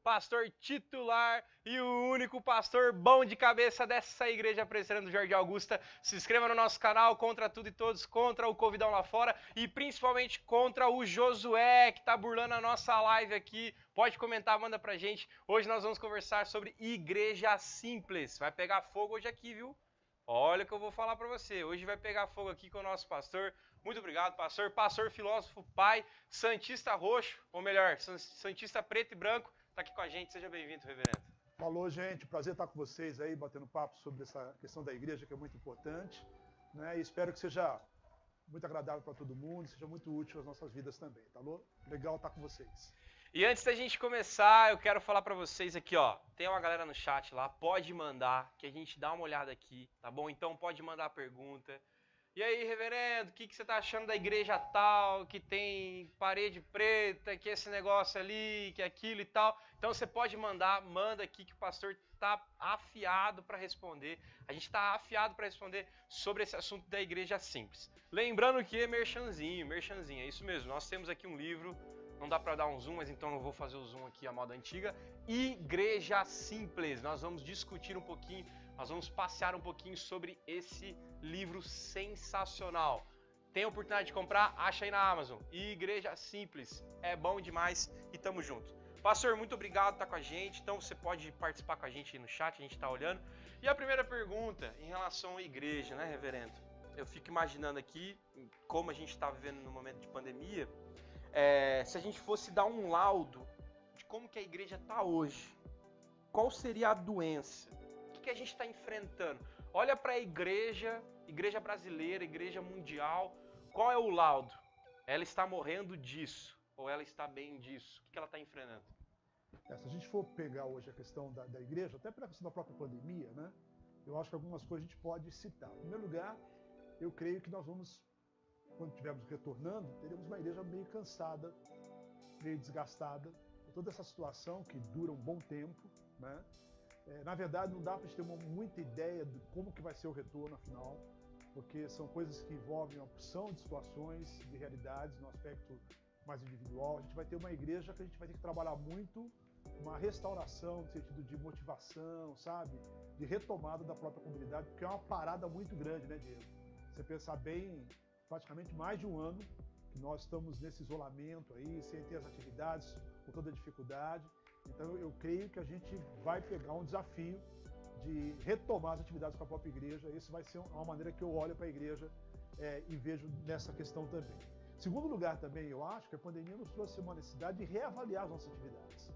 Pastor titular e o único pastor bom de cabeça dessa igreja presbiteriana do Jardim Augusta. Se inscreva no nosso canal, contra tudo e todos, contra o Covidão lá fora e principalmente contra o Josué, que tá burlando a nossa live aqui. Pode comentar, manda pra gente. Hoje nós vamos conversar sobre igreja simples. Vai pegar fogo hoje aqui, viu? Olha o que eu vou falar pra você. Hoje vai pegar fogo aqui com o nosso pastor. Muito obrigado, pastor. Pastor, filósofo, pai, santista roxo, ou melhor, santista preto e branco. Tá aqui com a gente, seja bem-vindo, reverendo. Falou, gente, prazer estar com vocês aí, batendo papo sobre essa questão da igreja, que é muito importante, né? E espero que seja muito agradável para todo mundo, seja muito útil às nossas vidas também, tá bom? Legal estar com vocês. E antes da gente começar, eu quero falar para vocês aqui, ó, tem uma galera no chat lá, pode mandar, que a gente dá uma olhada aqui, tá bom? Então pode mandar a pergunta. E aí, reverendo, o que você tá achando da igreja tal, que tem parede preta, que esse negócio ali, que aquilo e tal. Então você pode mandar, manda aqui que o pastor tá afiado para responder. A gente tá afiado para responder sobre esse assunto da igreja simples. Lembrando que é merchanzinho, é isso mesmo. Nós temos aqui um livro, não dá para dar um zoom, mas então eu vou fazer o zoom aqui à moda antiga. Igreja Simples, nós vamos discutir um pouquinho, nós vamos passear um pouquinho sobre esse livro sensacional. Tem a oportunidade de comprar? Acha aí na Amazon. Igreja Simples, é bom demais e tamo junto. Pastor, muito obrigado por estar com a gente, então você pode participar com a gente aí no chat, a gente tá olhando. E a primeira pergunta, em relação à igreja, né, reverendo? Eu fico imaginando aqui, como a gente está vivendo no momento de pandemia, se a gente fosse dar um laudo de como que a igreja está hoje, qual seria a doença? O que a gente está enfrentando? Olha para a igreja brasileira, igreja mundial, qual é o laudo? Ela está morrendo disso, ou ela está bem disso? O que ela está enfrentando? Se a gente for pegar hoje a questão da igreja, até pela questão da própria pandemia, né? Eu acho que algumas coisas a gente pode citar. Em primeiro lugar, eu creio que nós vamos, quando estivermos retornando, teremos uma igreja meio cansada, meio desgastada, por toda essa situação que dura um bom tempo, né? Na verdade, não dá para a gente ter muita ideia de como que vai ser o retorno, afinal, porque são coisas que envolvem uma opção de situações, de realidades, no aspecto mais individual. A gente vai ter uma igreja que a gente vai ter que trabalhar muito, uma restauração no sentido de motivação, sabe? De retomada da própria comunidade, porque é uma parada muito grande, né, Diego? Você pensar bem, praticamente mais de um ano que nós estamos nesse isolamento aí, sem ter as atividades, com toda a dificuldade. Então eu creio que a gente vai pegar um desafio de retomar as atividades com a própria igreja. Isso vai ser uma maneira que eu olho para a igreja e vejo nessa questão também. Segundo lugar também, eu acho que a pandemia nos trouxe uma necessidade de reavaliar as nossas atividades.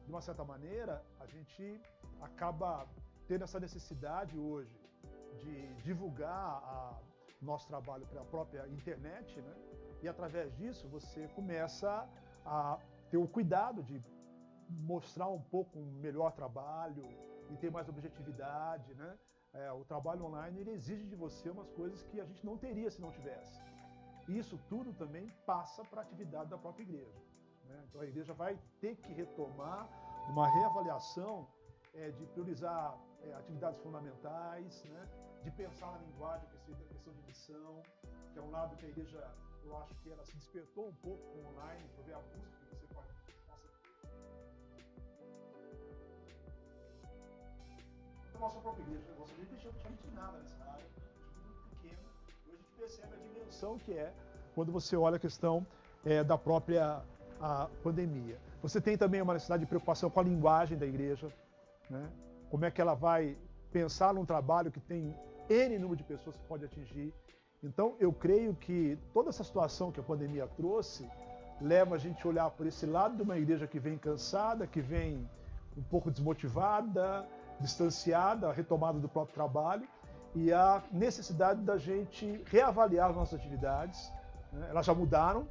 De uma certa maneira, a gente acaba tendo essa necessidade hoje de divulgar nosso trabalho pela própria internet, né? E através disso você começa a ter o cuidado de mostrar um pouco um melhor trabalho e ter mais objetividade, né? O trabalho online ele exige de você umas coisas que a gente não teria se não tivesse. E isso tudo também passa para a atividade da própria igreja, né? Então a igreja vai ter que retomar uma reavaliação de priorizar atividades fundamentais, né? De pensar na linguagem, a questão de missão, que é um lado que a igreja, eu acho que ela se despertou um pouco com o online, para ver a busca que você possa ter. A nossa própria igreja, a nossa igreja não tinha nada nessa área, muito pequena. Hoje a gente percebe a dimensão que é quando você olha a questão da própria pandemia. Você tem também uma necessidade de preocupação com a linguagem da igreja, né? Como é que ela vai pensar num trabalho que tem N número de pessoas que pode atingir. Então, eu creio que toda essa situação que a pandemia trouxe leva a gente a olhar por esse lado de uma igreja que vem cansada, que vem um pouco desmotivada, distanciada, a retomada do próprio trabalho e a necessidade da gente reavaliar as nossas atividades, né? Elas já mudaram,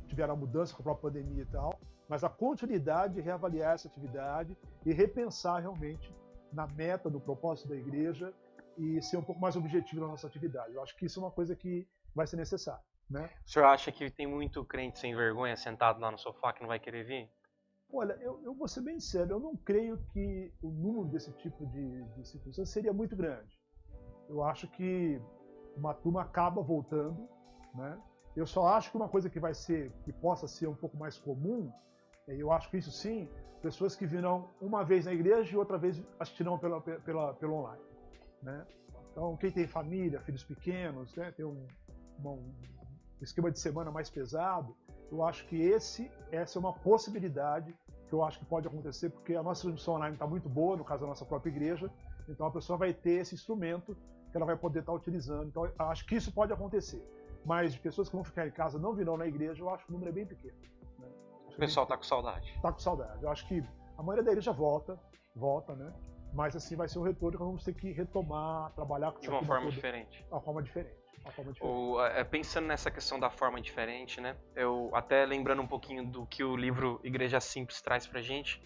tiveram a mudança com a própria pandemia e tal, mas a continuidade de reavaliar essa atividade e repensar realmente na meta, no propósito da igreja e ser um pouco mais objetivo na nossa atividade. Eu acho que isso é uma coisa que vai ser necessária, né? O senhor acha que tem muito crente sem vergonha sentado lá no sofá que não vai querer vir? Olha, eu vou ser bem sério, eu não creio que o número desse tipo de circunstância seria muito grande. Eu acho que uma turma acaba voltando, né? Eu só acho que uma coisa que possa ser um pouco mais comum, eu acho que isso sim, pessoas que virão uma vez na igreja e outra vez assistirão pelo online, né? Então, quem tem família, filhos pequenos, né, tem um esquema de semana mais pesado, eu acho que essa é uma possibilidade que eu acho que pode acontecer, porque a nossa transmissão online está muito boa, no caso da nossa própria igreja, então a pessoa vai ter esse instrumento que ela vai poder estar utilizando. Então, eu acho que isso pode acontecer. Mas de pessoas que vão ficar em casa não virão na igreja, eu acho que o número é bem pequeno, né? O pessoal está com saudade. Está com saudade. Eu acho que a maioria da igreja volta, né? Mas assim vai ser um retorno que nós vamos ter que retomar, trabalhar com de uma forma diferente. Uma forma diferente. Pensando nessa questão da forma diferente, né? Eu até lembrando um pouquinho do que o livro Igreja Simples traz pra gente.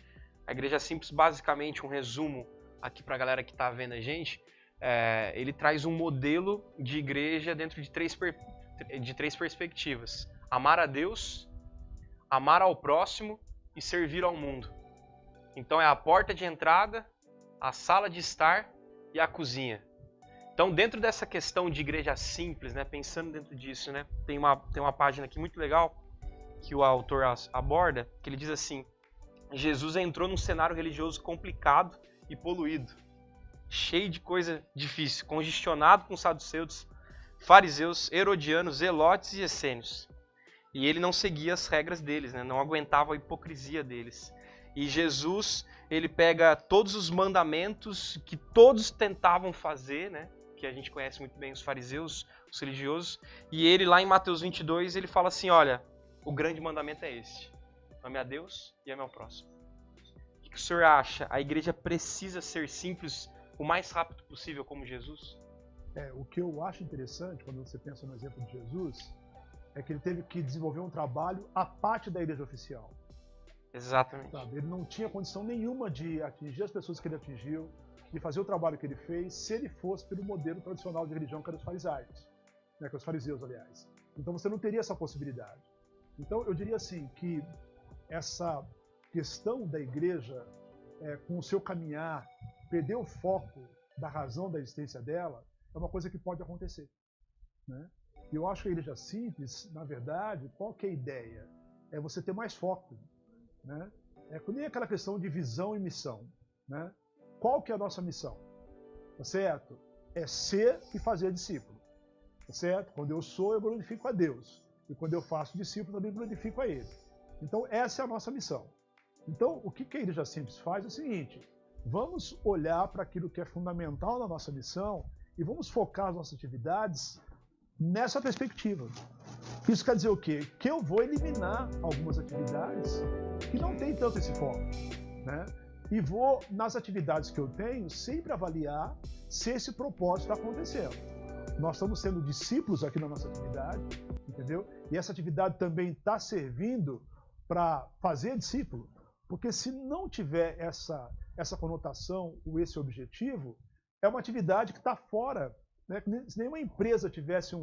A Igreja Simples, basicamente, um resumo aqui pra galera que tá vendo a gente, ele traz um modelo de igreja dentro de três perspectivas. Amar a Deus, amar ao próximo e servir ao mundo. Então é a porta de entrada, a sala de estar e a cozinha. Então, dentro dessa questão de igreja simples, né, pensando dentro disso, né, tem uma página aqui muito legal que o autor aborda, que ele diz assim: Jesus entrou num cenário religioso complicado e poluído, cheio de coisa difícil, congestionado com saduceus, fariseus, herodianos, zelotes e essênios. E ele não seguia as regras deles, né, não aguentava a hipocrisia deles. E Jesus, ele pega todos os mandamentos que todos tentavam fazer, né, que a gente conhece muito bem, os fariseus, os religiosos, e ele lá em Mateus 22, ele fala assim: olha, o grande mandamento é esse: ame a Deus e ame ao próximo. O que o senhor acha? A igreja precisa ser simples o mais rápido possível como Jesus? O que eu acho interessante, quando você pensa no exemplo de Jesus, é que ele teve que desenvolver um trabalho à parte da igreja oficial. Exatamente. Sabe? Ele não tinha condição nenhuma de atingir as pessoas que ele atingiu, de fazer o trabalho que ele fez, se ele fosse pelo modelo tradicional de religião que era os fariseus, né, que os fariseus, aliás. Então você não teria essa possibilidade. Então eu diria assim que essa questão da igreja, com o seu caminhar, perder o foco da razão da existência dela, é uma coisa que pode acontecer, né? E eu acho que a igreja simples, na verdade, qual que é a ideia? É você ter mais foco, né? Nem aquela questão de visão e missão, né? Qual que é a nossa missão? Tá certo? É ser e fazer discípulo. Tá certo? Quando eu sou, eu glorifico a Deus. E quando eu faço discípulo, também glorifico a Ele. Então, essa é a nossa missão. Então, o que a Igreja Simples faz é o seguinte: vamos olhar para aquilo que é fundamental na nossa missão e vamos focar as nossas atividades nessa perspectiva. Isso quer dizer o quê? Que eu vou eliminar algumas atividades que não têm tanto esse foco, né? E vou, nas atividades que eu tenho, sempre avaliar se esse propósito está acontecendo. Nós estamos sendo discípulos aqui na nossa atividade, entendeu? E essa atividade também está servindo para fazer discípulo, porque se não tiver essa conotação ou esse objetivo, é uma atividade que está fora, né? Se nenhuma empresa tivesse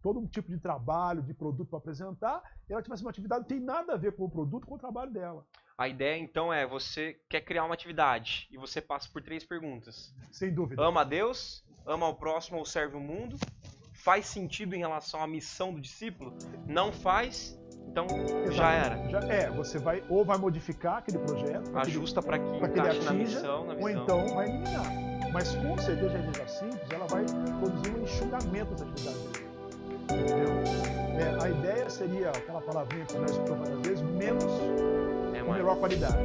todo um tipo de trabalho, de produto para apresentar, ela tivesse uma atividade que não tem nada a ver com o produto, com o trabalho dela. A ideia, então, é você quer criar uma atividade e você passa por 3 perguntas. Sem dúvida. Ama a Deus, ama ao próximo ou serve o mundo? Faz sentido em relação à missão do discípulo? Não faz? Então, Exato. já era. Você vai modificar aquele projeto, ajusta para que ele encaixe atinja, na missão, ou então vai eliminar. Mas com certeza a igreja simples, ela vai produzir um enxugamento das atividades dele. Entendeu? A ideia seria, aquela palavrinha que nós escutamos várias vezes, menos com melhor qualidade.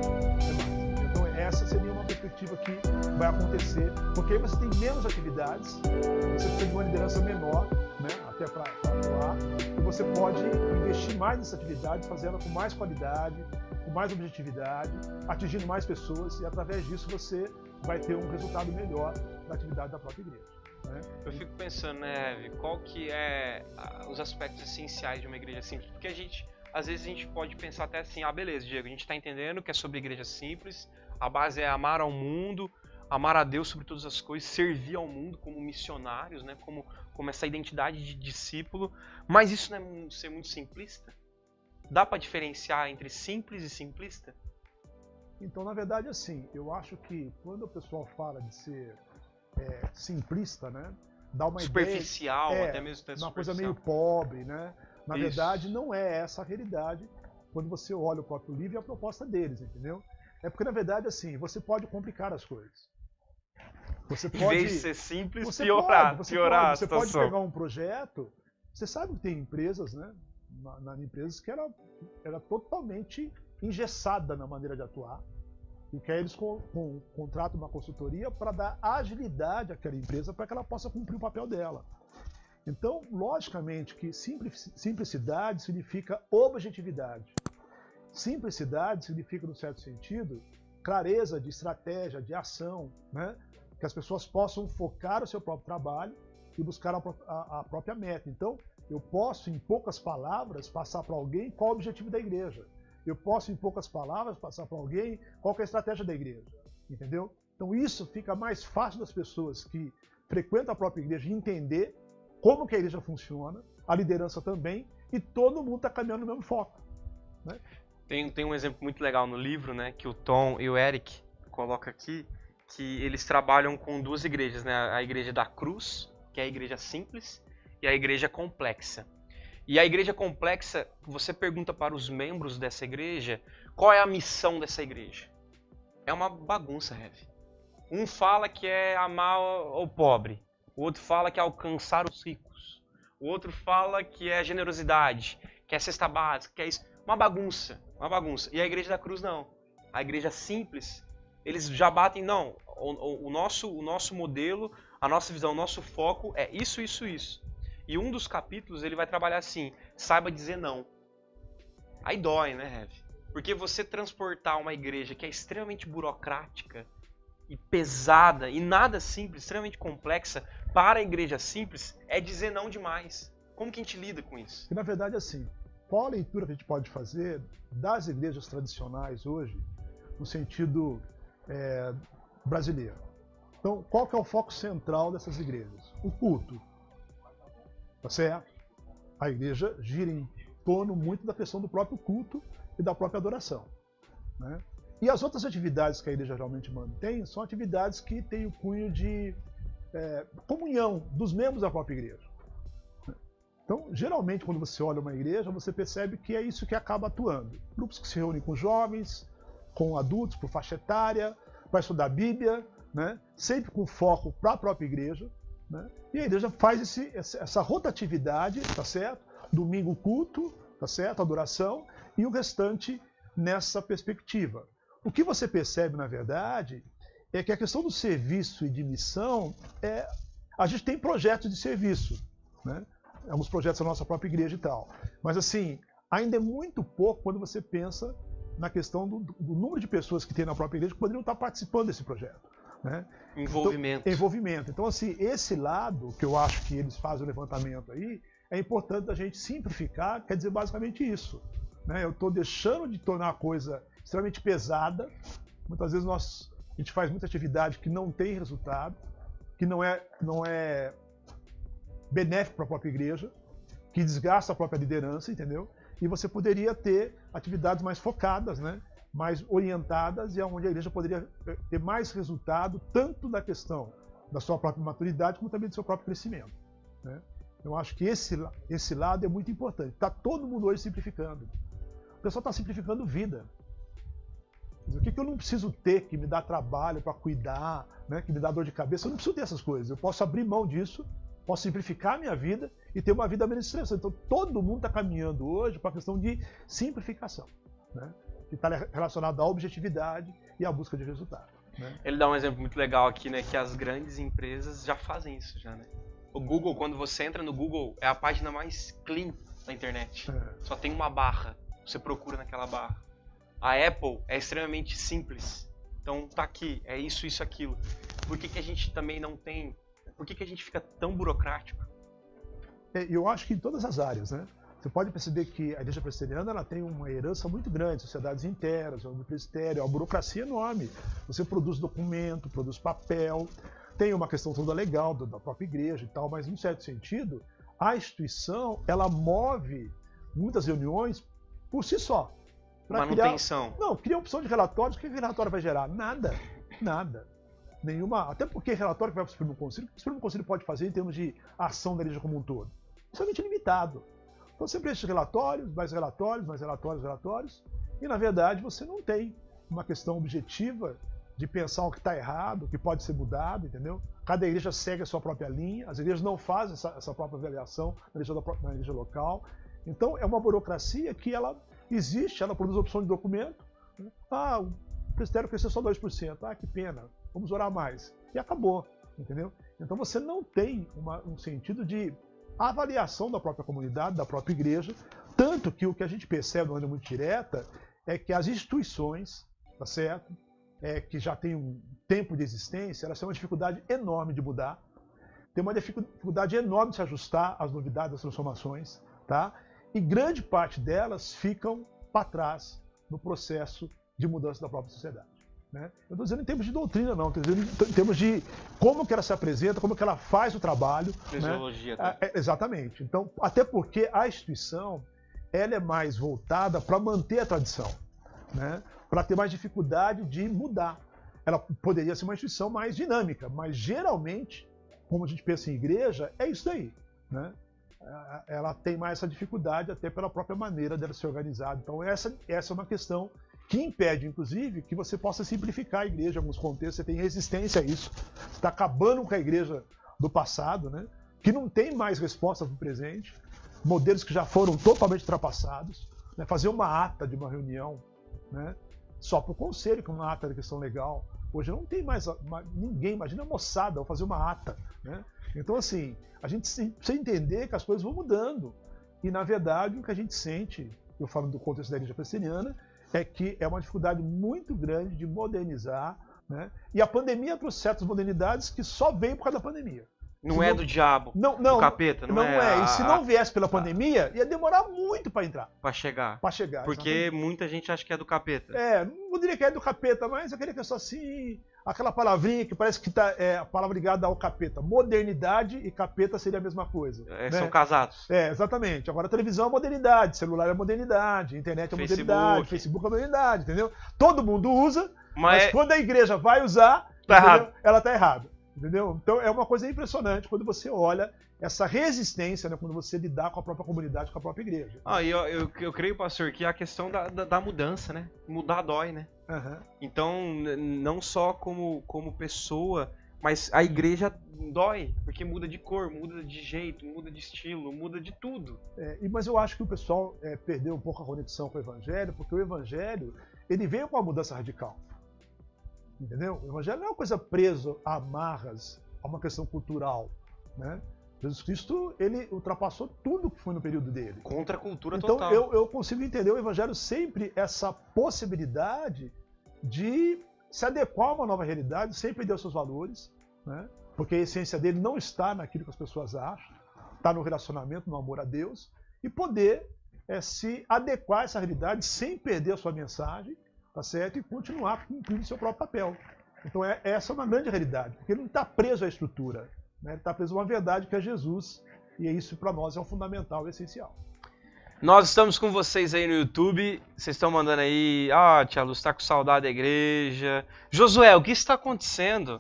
Então essa seria uma perspectiva que vai acontecer, porque aí você tem menos atividades, você precisa de uma liderança menor, né, até para atuar, e você pode investir mais nessa atividade, fazendo com mais qualidade, com mais objetividade, atingindo mais pessoas, e através disso você vai ter um resultado melhor da atividade da própria igreja. Né? Eu fico pensando, né, Eve, qual que é os aspectos essenciais de uma igreja simples? Porque às vezes a gente pode pensar até assim, beleza, Diego, a gente está entendendo que é sobre igreja simples, a base é amar ao mundo, amar a Deus sobre todas as coisas, servir ao mundo como missionários, né, como essa identidade de discípulo, mas isso não é ser muito simplista? Dá para diferenciar entre simples e simplista? Então, na verdade, assim, eu acho que quando o pessoal fala de ser simplista, né, dá uma superficial, ideia, até mesmo uma coisa meio pobre, né? Na Isso. verdade, não é essa a realidade quando você olha o próprio livro e a proposta deles, entendeu? É porque, na verdade, assim, você pode complicar as coisas. Você pode, em vez de ser simples, você piorar pode, a Você situação. pode pegar um projeto, você sabe que tem empresas, né? Nas empresas que era totalmente engessada na maneira de atuar, e que aí eles contratam uma consultoria para dar agilidade àquela empresa para que ela possa cumprir o papel dela. Então, logicamente que simplicidade significa objetividade. Simplicidade significa, no certo sentido, clareza de estratégia, de ação, né? Que as pessoas possam focar o seu próprio trabalho e buscar a própria meta. Então, eu posso, em poucas palavras, passar para alguém qual é o objetivo da igreja. Eu posso, em poucas palavras, passar para alguém qual é a estratégia da igreja. Entendeu? Então, isso fica mais fácil das pessoas que frequentam a própria igreja entender como que a igreja funciona, a liderança também, e todo mundo está caminhando no mesmo foco. Né? Tem um exemplo muito legal no livro, né, que o Tom e o Eric colocam aqui, que eles trabalham com 2 igrejas, né, a igreja da cruz, que é a igreja simples, e a igreja complexa. E a igreja complexa, você pergunta para os membros dessa igreja, qual é a missão dessa igreja? É uma bagunça, Rev. Um fala que é amar o pobre, o outro fala que é alcançar os ricos, o outro fala que é generosidade, que é cesta básica, que é isso. Uma bagunça. E a igreja da cruz não. A igreja simples, eles já batem, não, o nosso modelo, a nossa visão, o nosso foco é isso, isso, isso. E um dos capítulos ele vai trabalhar assim, saiba dizer não. Aí dói, né, Rev? Porque você transportar uma igreja que é extremamente burocrática e pesada e nada simples, extremamente complexa, para a igreja simples, é dizer não demais. Como que a gente lida com isso? E, na verdade, assim, qual a leitura que a gente pode fazer das igrejas tradicionais hoje, no sentido brasileiro? Então, qual que é o foco central dessas igrejas? O culto. Tá certo? A igreja gira em torno muito da questão do próprio culto e da própria adoração. Né? E as outras atividades que a igreja geralmente mantém são atividades que têm o cunho de comunhão dos membros da própria igreja. Então, geralmente, quando você olha uma igreja, você percebe que é isso que acaba atuando. Grupos que se reúnem com jovens, com adultos, por faixa etária, para estudar a Bíblia, né? Sempre com foco para a própria igreja. Né? E a igreja faz essa rotatividade, tá certo? Domingo culto, tá certo? Adoração, e o restante nessa perspectiva. O que você percebe, na verdade, é que a questão do serviço e de missão, a gente tem projetos de serviço. Né? alguns projetos da nossa própria igreja e tal. Mas assim, ainda é muito pouco quando você pensa na questão do número de pessoas que tem na própria igreja que poderiam estar participando desse projeto. Né? Envolvimento. Envolvimento. Então, assim, esse lado que eu acho que eles fazem o levantamento aí, é importante a gente simplificar, quer dizer basicamente isso. Né? Eu estou deixando de tornar a coisa extremamente pesada. Muitas vezes a gente faz muita atividade que não tem resultado, que não é benéfico para a própria igreja, que desgasta a própria liderança, entendeu? E você poderia ter atividades mais focadas, né? Mais orientadas, e onde a igreja poderia ter mais resultado, tanto da questão da sua própria maturidade, como também do seu próprio crescimento. Né? Eu acho que esse lado é muito importante. Está todo mundo hoje simplificando. O pessoal está simplificando vida. O que eu não preciso ter que me dá trabalho para cuidar, né? Que me dá dor de cabeça? Eu não preciso ter essas coisas. Eu posso abrir mão disso, posso simplificar a minha vida e ter uma vida menos estressante. Então todo mundo está caminhando hoje para a questão de simplificação. Né? Que está relacionado à objetividade e à busca de resultado. Né? Ele dá um exemplo muito legal aqui, né? Que as grandes empresas já fazem isso, já, né? O Google, quando você entra no Google, é a página mais clean da internet. Só tem uma barra, você procura naquela barra. A Apple é extremamente simples. Então tá aqui, é isso, isso, aquilo. Por que a gente também não tem... Por que a gente fica tão burocrático? Eu acho que em todas as áreas, né? Você pode perceber que a igreja presbiteriana ela tem uma herança muito grande, sociedades internas, o presbitério, a burocracia enorme. Você produz documento, produz papel, tem uma questão toda legal da própria igreja e tal, mas em certo sentido, a instituição ela move muitas reuniões por si só. Manutenção. Cria opção de relatórios. O que o relatório vai gerar? Nada. Nenhuma. Até porque relatório que vai para o Supremo Conselho, o que o Supremo Conselho pode fazer em termos de ação da igreja como um todo? Extremamente limitado. Então sempre esses relatórios, mais relatórios, mais relatórios, relatórios, e na verdade você não tem uma questão objetiva de pensar o que está errado, o que pode ser mudado, entendeu? Cada igreja segue a sua própria linha, as igrejas não fazem essa própria avaliação na igreja local. Então é uma burocracia que ela existe, ela produz opção de documento. Né? O presbitério cresceu só 2%, que pena, vamos orar mais. E acabou, entendeu? Então você não tem um sentido de avaliação da própria comunidade, da própria igreja, tanto que o que a gente percebe de maneira muito direta é que as instituições, tá certo? Que já tem um tempo de existência, elas têm uma dificuldade enorme de mudar, tem uma dificuldade enorme de se ajustar às novidades, às transformações, tá? E grande parte delas ficam para trás no processo de mudança da própria sociedade. Né? Eu estou dizendo em termos de doutrina, não, estou dizendo em termos de como que ela se apresenta, como que ela faz o trabalho. Fisiologia. Né? Exatamente. Então, até porque a instituição ela é mais voltada para manter a tradição, né? Para ter mais dificuldade de mudar. Ela poderia ser uma instituição mais dinâmica, mas geralmente, como a gente pensa em igreja, é isso daí. Né? Ela tem mais essa dificuldade até pela própria maneira dela ser organizada. Então essa é uma questão que impede, inclusive, que você possa simplificar a igreja em alguns contextos. Você tem resistência a isso. Você está acabando com a igreja do passado, né? Que não tem mais resposta para o presente. Modelos que já foram totalmente ultrapassados. Né? Fazer uma ata de uma reunião, né? Só para o conselho, que é uma ata de questão legal. Hoje não tem mais ninguém, imagina a moçada, vou fazer uma ata. Né? Então, assim, a gente precisa entender que as coisas vão mudando. E, na verdade, o que a gente sente, eu falo do contexto da igreja presbiteriana, é que é uma dificuldade muito grande de modernizar. Né? E a pandemia trouxe certas modernidades que só veio por causa da pandemia. Não é do diabo, do capeta, não é. E se não viesse pela pandemia, ia demorar muito para entrar. Para chegar. Porque exatamente. Muita gente acha que é do capeta. Não diria que é do capeta, mas aquele que é só assim, aquela palavrinha que parece que a palavra ligada ao capeta. Modernidade e capeta seria a mesma coisa. Né? São casados. Exatamente. Agora a televisão é modernidade, celular é modernidade, internet é modernidade, Facebook é modernidade, entendeu? Todo mundo usa, mas quando a igreja vai usar, ela está errada. Entendeu? Então é uma coisa impressionante quando você olha essa resistência, né, quando você lidar com a própria comunidade, com a própria igreja. Eu creio, pastor, que é a questão da mudança, né? Mudar dói, né? Uhum. Então, não só como pessoa, mas a igreja dói, porque muda de cor, muda de jeito, muda de estilo, muda de tudo. Mas eu acho que o pessoal perdeu um pouco a conexão com o evangelho, porque o evangelho ele veio com uma mudança radical. Entendeu? O evangelho não é uma coisa presa a amarras, a uma questão cultural. Né? Jesus Cristo, ele ultrapassou tudo que foi no período dele. Contra a cultura Então, total. eu consigo entender o Evangelho sempre essa possibilidade de se adequar a uma nova realidade, sem perder os seus valores, né? Porque a essência dele não está naquilo que as pessoas acham, está no relacionamento, no amor a Deus, e poder se adequar a essa realidade sem perder a sua mensagem, tá certo? E continuar cumprindo o seu próprio papel. Então essa é uma grande realidade, porque ele não está preso à estrutura, né? Ele está preso a uma verdade que é Jesus, e isso para nós é o fundamental e essencial. Nós estamos com vocês aí no YouTube, vocês estão mandando aí, tia Luz está com saudade da igreja. Josué, o que está acontecendo?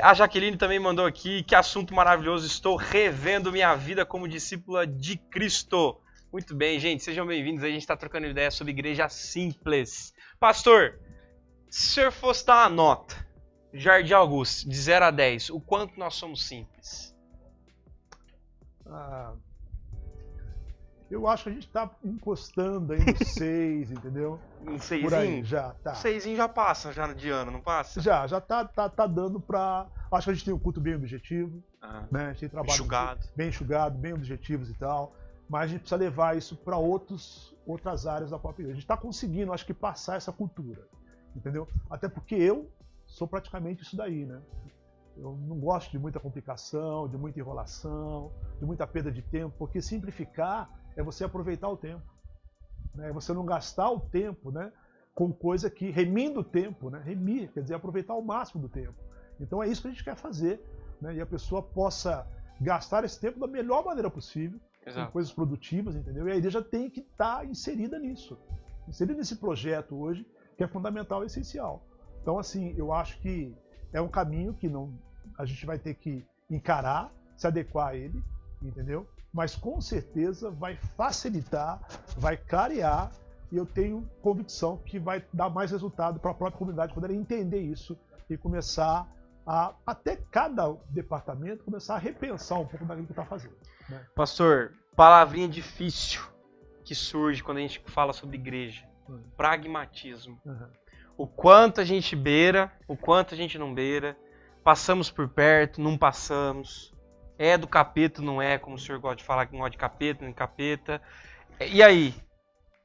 A Jaqueline também mandou aqui, que assunto maravilhoso, estou revendo minha vida como discípula de Cristo. Muito bem, gente, sejam bem-vindos, a gente está trocando ideia sobre igreja simples. Pastor, se o senhor fosse dar uma nota, Jardim Augusto, de 0 a 10, o quanto nós somos simples? Eu acho que a gente está encostando aí no 6, entendeu? Um 6? Por aí, já, tá. 6 já passa, já de ano, não passa? Já tá dando pra... Acho que a gente tem um culto bem objetivo, né? A gente tem trabalho bem enxugado, bem objetivos e tal, mas a gente precisa levar isso para outras áreas da própria igreja. A gente está conseguindo, acho que, passar essa cultura, entendeu? Até porque eu sou praticamente isso daí, né? Eu não gosto de muita complicação, de muita enrolação, de muita perda de tempo, porque simplificar é você aproveitar o tempo, né? É você não gastar o tempo, né, com coisa que remindo o tempo, né? Remir, quer dizer, aproveitar o máximo do tempo. Então é isso que a gente quer fazer, né? E a pessoa possa gastar esse tempo da melhor maneira possível, com coisas produtivas, entendeu? E a igreja tem que estar inserida nisso, inserida nesse projeto hoje, que é fundamental e essencial. Então, assim, eu acho que é um caminho que a gente vai ter que encarar, se adequar a ele, entendeu? Mas com certeza vai facilitar, vai clarear, e eu tenho convicção que vai dar mais resultado para a própria comunidade poder entender isso e começar a, até cada departamento, começar a repensar um pouco daquilo que está fazendo, né? Pastor, palavrinha difícil que surge quando a gente fala sobre igreja. Pragmatismo. O quanto a gente beira, o quanto a gente não beira, passamos por perto, não passamos, é do capeta, não é, como o senhor gosta de falar que não gosta de capeta, nem capeta. E aí,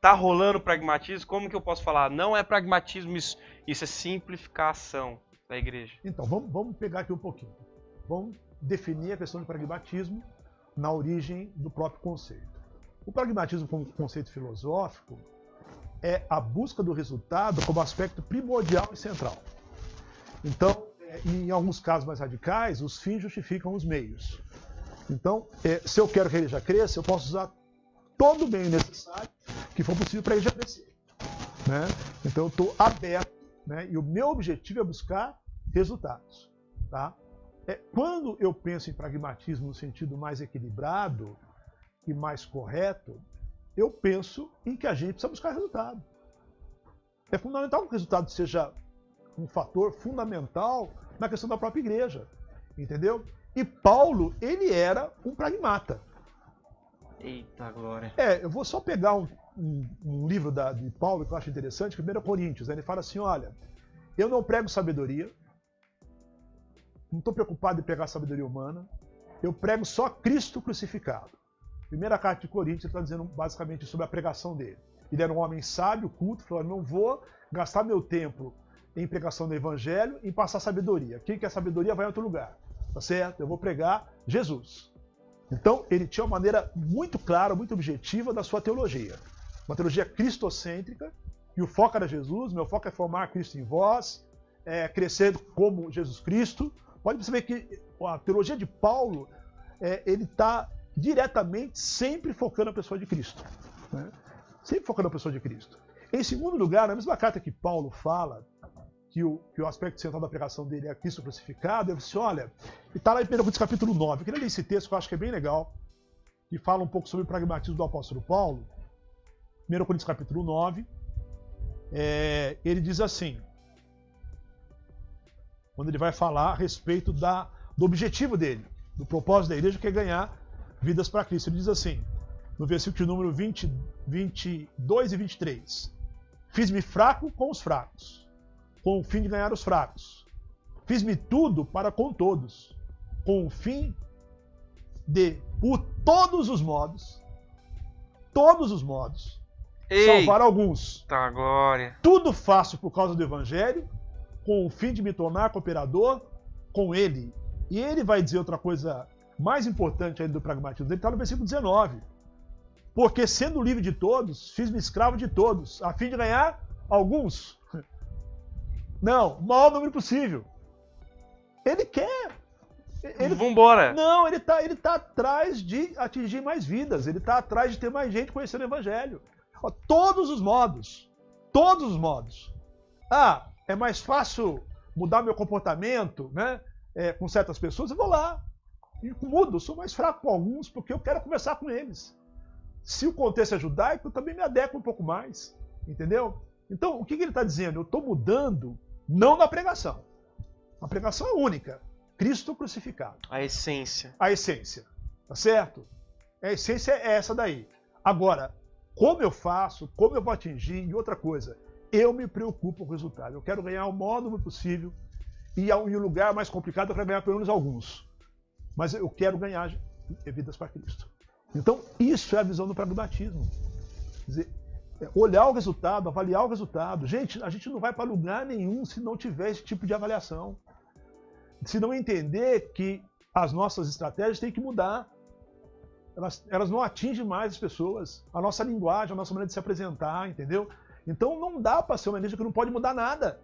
tá rolando pragmatismo? Como que eu posso falar? Não é pragmatismo, isso é simplificação da igreja. Então, vamos pegar aqui um pouquinho. Vamos definir a questão do pragmatismo na origem do próprio conceito. O pragmatismo como conceito filosófico é a busca do resultado como aspecto primordial e central. Então, em alguns casos mais radicais, os fins justificam os meios. Então, se eu quero que a igreja cresça, eu posso usar todo o meio necessário que for possível para a igreja crescer, né? Então, eu estou aberto, né? E o meu objetivo é buscar resultados, tá? Quando eu penso em pragmatismo no sentido mais equilibrado e mais correto, eu penso em que a gente precisa buscar resultado. É fundamental que o resultado seja um fator fundamental na questão da própria igreja, entendeu? E Paulo, ele era um pragmata. Eita glória! Eu vou só pegar um livro de Paulo que eu acho interessante, 1 Coríntios, né? Ele fala assim, olha, eu não prego sabedoria, não estou preocupado em pregar sabedoria humana, eu prego só Cristo crucificado. Primeira carta de Coríntios, ele está dizendo basicamente sobre a pregação dele. Ele era um homem sábio, culto, falou, não vou gastar meu tempo em pregação do evangelho e em passar sabedoria. Quem quer sabedoria vai em outro lugar, tá certo? Eu vou pregar Jesus. Então, ele tinha uma maneira muito clara, muito objetiva da sua teologia. Uma teologia cristocêntrica, e o foco era Jesus, meu foco é formar Cristo em vós, crescer como Jesus Cristo. Pode perceber que a teologia de Paulo, ele está diretamente sempre focando na pessoa de Cristo, né? Sempre focando na pessoa de Cristo. Em segundo lugar, na mesma carta que Paulo fala que o aspecto central da pregação dele é Cristo crucificado, ele disse, olha, e está lá em 1 Coríntios capítulo 9, eu queria ler esse texto que eu acho que é bem legal, que fala um pouco sobre o pragmatismo do apóstolo Paulo. 1 Coríntios capítulo 9, ele diz assim, quando ele vai falar a respeito do objetivo dele, do propósito da igreja, que é ganhar vidas para Cristo. Ele diz assim, no versículo número 22 e 23, fiz-me fraco com os fracos, com o fim de ganhar os fracos. Fiz-me tudo para com todos, com o fim de, por todos os modos, Ei, salvar alguns. tá, glória. Tudo faço por causa do Evangelho, com o fim de me tornar cooperador com ele. E ele vai dizer outra coisa mais importante ainda do pragmatismo. Ele está no versículo 19. Porque sendo livre de todos, fiz-me escravo de todos, a fim de ganhar alguns. Não, o maior número possível. Ele quer. Vambora. Não, ele tá atrás de atingir mais vidas. Ele está atrás de ter mais gente conhecendo o Evangelho. Ó, todos os modos. Todos os modos. Ah, é mais fácil mudar meu comportamento, né? Com certas pessoas, eu vou lá. E mudo, eu sou mais fraco com alguns, porque eu quero conversar com eles. Se o contexto é judaico, eu também me adequo um pouco mais. Entendeu? Então, o que ele está dizendo? Eu estou mudando, não na pregação. A pregação é única. Cristo crucificado. A essência. A essência. Tá certo? A essência é essa daí. Agora, como eu faço, como eu vou atingir, e outra coisa, eu me preocupo com o resultado. Eu quero ganhar o maior número possível, e em um lugar mais complicado eu quero ganhar pelo menos alguns. Mas eu quero ganhar vidas para Cristo. Então, isso é a visão do pragmatismo. Quer dizer, olhar o resultado, avaliar o resultado. Gente, a gente não vai para lugar nenhum se não tiver esse tipo de avaliação. Se não entender que as nossas estratégias têm que mudar. Elas não atingem mais as pessoas. A nossa linguagem, a nossa maneira de se apresentar, entendeu? Então não dá para ser uma igreja que não pode mudar nada.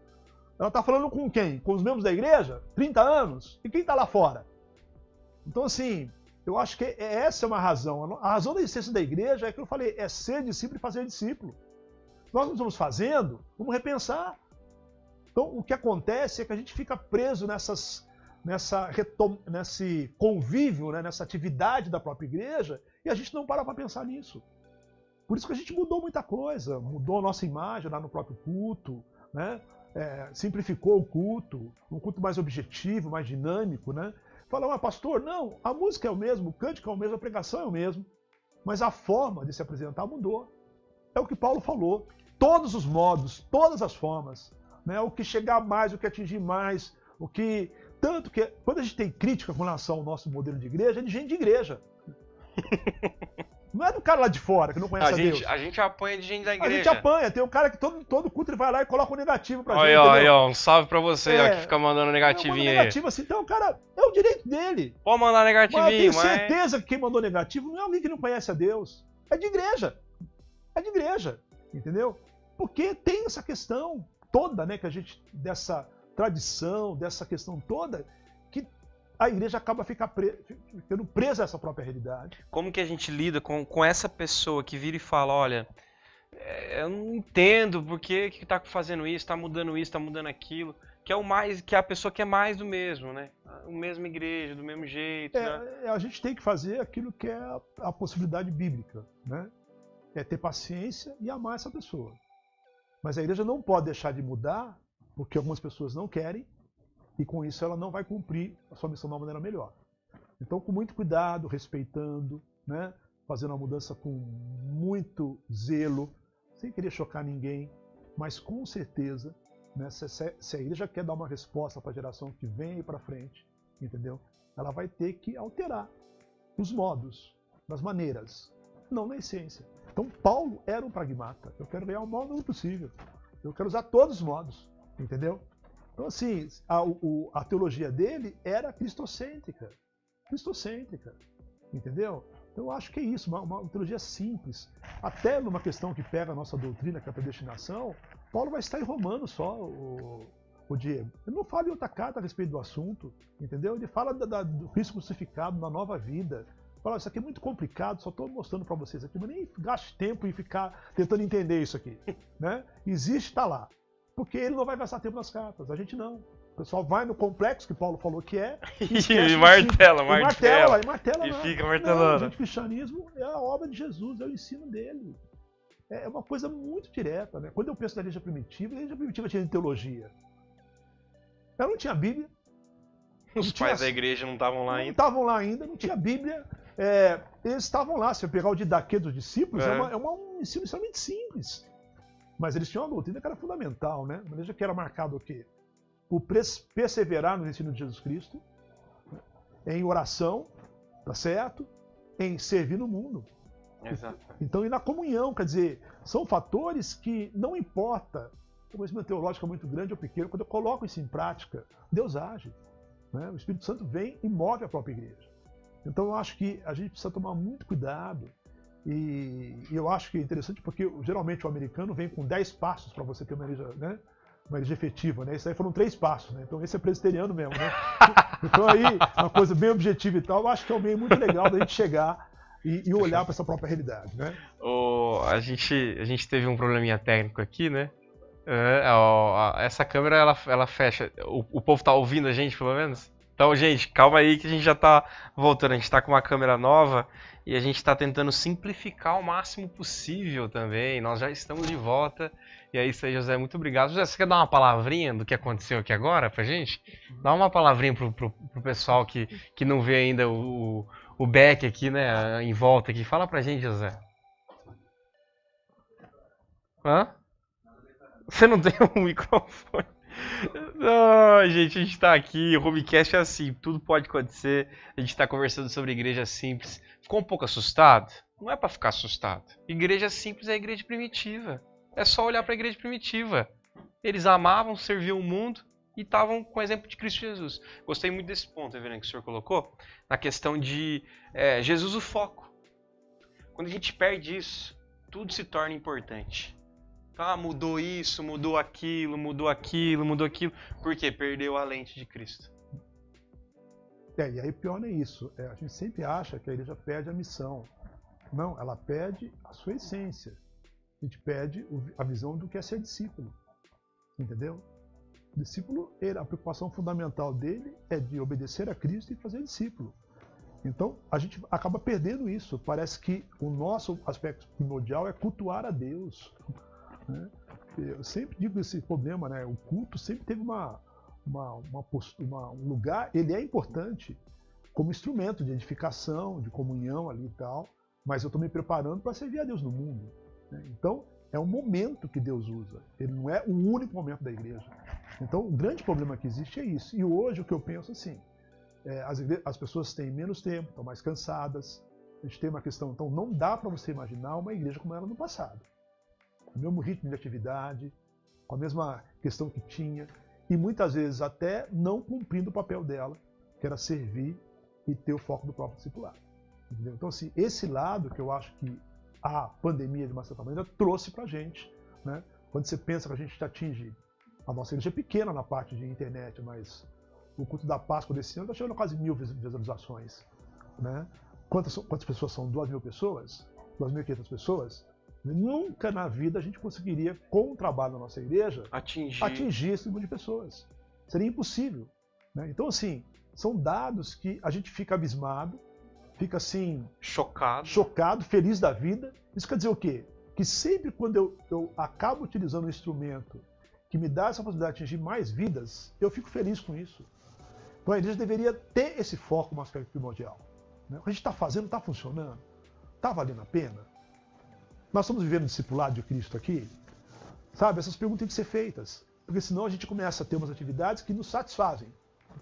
Ela está falando com quem? Com os membros da igreja? 30 anos? E quem está lá fora? Então, assim, eu acho que essa é uma razão. A razão da existência da igreja é que eu falei, é ser discípulo e fazer discípulo. Nós não estamos fazendo, vamos repensar. Então, o que acontece é que a gente fica preso nesse convívio, né, nessa atividade da própria igreja, e a gente não para pensar nisso. Por isso que a gente mudou muita coisa, mudou a nossa imagem lá no próprio culto, né? Simplificou o culto, um culto mais objetivo, mais dinâmico, né? Fala, pastor, não, a música é o mesmo, o cântico é o mesmo, a pregação é o mesmo, mas a forma de se apresentar mudou. É o que Paulo falou, todos os modos, todas as formas, né? O que chegar mais, o que atingir mais, o que... Tanto que, quando a gente tem crítica com relação ao nosso modelo de igreja, é de gente de igreja. Não é do cara lá de fora, que não conhece a Deus. A gente apanha de gente da igreja. A gente apanha. Tem um cara que todo culto ele vai lá e coloca um negativo pra gente. Aí, ó, um salve pra você, ó, que fica mandando negativinho aí. Negativo assim, então, cara, é o direito dele. Pode mandar negativinho, mas eu tenho certeza que quem mandou negativo não é alguém que não conhece a Deus. É de igreja. É de igreja. Entendeu? Porque tem essa questão toda, né, que a gente, dessa tradição, dessa questão toda, que a igreja acaba ficando presa a essa própria realidade. Como que a gente lida com essa pessoa que vira e fala, olha, eu não entendo por que tá fazendo isso, tá mudando isso, tá mudando aquilo, que é a pessoa que é mais do mesmo, né? A mesma igreja, do mesmo jeito, né? A gente tem que fazer aquilo que é a possibilidade bíblica, né? É ter paciência e amar essa pessoa. Mas a igreja não pode deixar de mudar, porque algumas pessoas não querem, e com isso ela não vai cumprir a sua missão de uma maneira melhor. Então, com muito cuidado, respeitando, né? Fazendo a mudança com muito zelo, sem querer chocar ninguém, mas com certeza, né? Se a igreja quer dar uma resposta para a geração que vem aí para frente, entendeu? Ela vai ter que alterar os modos, as maneiras, não na essência. Então, Paulo era um pragmata. Eu quero ganhar o maior número possível. Eu quero usar todos os modos, entendeu? Então, assim, a teologia dele era cristocêntrica. Cristocêntrica, entendeu? Então, eu acho que é isso, uma teologia simples. Até numa questão que pega a nossa doutrina, que é a predestinação, Paulo vai estar em Romanos só, o Diego. Ele não fala em outra carta a respeito do assunto, entendeu? Ele fala do Cristo crucificado na nova vida. Fala, isso aqui é muito complicado, só estou mostrando para vocês aqui, mas nem gaste tempo em ficar tentando entender isso aqui, né? Existe, está lá. Porque ele não vai gastar tempo nas cartas, a gente não. O pessoal vai no complexo que Paulo falou que é e martela. E fica martelando. Gente, o cristianismo é a obra de Jesus, é o ensino dele. É uma coisa muito direta, né? Quando eu penso na igreja primitiva tinha teologia. Ela não tinha Bíblia. Os pais da igreja não estavam lá ainda. Não estavam lá ainda, não tinha Bíblia. Eles estavam lá, se eu pegar o didaquê dos discípulos, é um ensino extremamente simples. Mas eles tinham uma doutrina que era fundamental, né? Uma igreja que era marcada o quê? Por perseverar no ensino de Jesus Cristo, em oração, tá certo? Em servir no mundo. Exato. Então, e na comunhão, quer dizer, são fatores que não importa, o conhecimento teológico é muito grande ou pequeno, quando eu coloco isso em prática, Deus age. Né? O Espírito Santo vem e move a própria igreja. Então eu acho que a gente precisa tomar muito cuidado, e eu acho que é interessante porque geralmente o americano vem com 10 passos para você ter uma igreja, né? Uma igreja efetiva, né? Isso aí foram 3 passos, né? Então esse é presbiteriano mesmo, né? Então aí, uma coisa bem objetiva e tal, eu acho que é um meio muito legal da gente chegar e olhar para essa própria realidade, né? A gente teve um probleminha técnico aqui, né? Essa câmera, ela fecha. O povo tá ouvindo a gente, pelo menos? Então, gente, calma aí que a gente já tá voltando. A gente tá com uma câmera nova e a gente tá tentando simplificar o máximo possível também. Nós já estamos de volta. E é isso aí, José. Muito obrigado. José, você quer dar uma palavrinha do que aconteceu aqui agora pra gente? Dá uma palavrinha pro pessoal que não vê ainda o back aqui, né? Em volta aqui. Fala pra gente, José. Hã? Você não tem um microfone? Não, gente, a gente tá aqui, o Homecast é assim, tudo pode acontecer, a gente tá conversando sobre igreja simples. Ficou um pouco assustado? Não é pra ficar assustado. Igreja simples é a igreja primitiva. É só olhar pra igreja primitiva. Eles amavam, serviam o mundo e estavam com o exemplo de Cristo Jesus. Gostei muito desse ponto, reverendo, que o senhor colocou, na questão de Jesus o foco. Quando a gente perde isso, tudo se torna importante. Ah, mudou isso, mudou aquilo, mudou aquilo, mudou aquilo. Por quê? Perdeu a lente de Cristo. E aí pior não é isso. A gente sempre acha que a igreja perde a missão. Não, ela perde a sua essência. A gente perde a visão do que é ser discípulo. Entendeu? O discípulo, a preocupação fundamental dele é de obedecer a Cristo e fazer discípulo. Então, a gente acaba perdendo isso. Parece que o nosso aspecto primordial é cultuar a Deus. Né? Eu sempre digo esse problema, né? O culto sempre teve um lugar, ele é importante como instrumento de edificação, de comunhão ali e tal, mas eu estou me preparando para servir a Deus no mundo. Né? Então, é um momento que Deus usa, ele não é o único momento da igreja. Então, o grande problema que existe é isso. E hoje o que eu penso assim, as pessoas têm menos tempo, estão mais cansadas, a gente tem uma questão, então não dá para você imaginar uma igreja como era no passado. O mesmo ritmo de atividade, com a mesma questão que tinha, e muitas vezes até não cumprindo o papel dela, que era servir e ter o foco do próprio discipulado. Entendeu? Então, assim, esse lado que eu acho que a pandemia, de uma certa maneira, trouxe pra gente. Né? Quando você pensa que a gente atinge, a nossa igreja é pequena na parte de internet, mas o culto da Páscoa desse ano está chegando a quase 1000 visualizações. Né? Quantas pessoas são? 2.000 pessoas? 2.500 pessoas? Nunca na vida a gente conseguiria, com o trabalho da nossa igreja, atingir esse número de pessoas. Seria impossível. Né? Então, assim, são dados que a gente fica abismado, fica assim... Chocado, feliz da vida. Isso quer dizer o quê? Que sempre quando eu acabo utilizando um instrumento que me dá essa possibilidade de atingir mais vidas, eu fico feliz com isso. Então a igreja deveria ter esse foco como aspecto primordial. Né? O que a gente está fazendo está funcionando? Está valendo a pena? Nós estamos vivendo o discipulado de Cristo aqui? Sabe, essas perguntas têm que ser feitas. Porque senão a gente começa a ter umas atividades que nos satisfazem.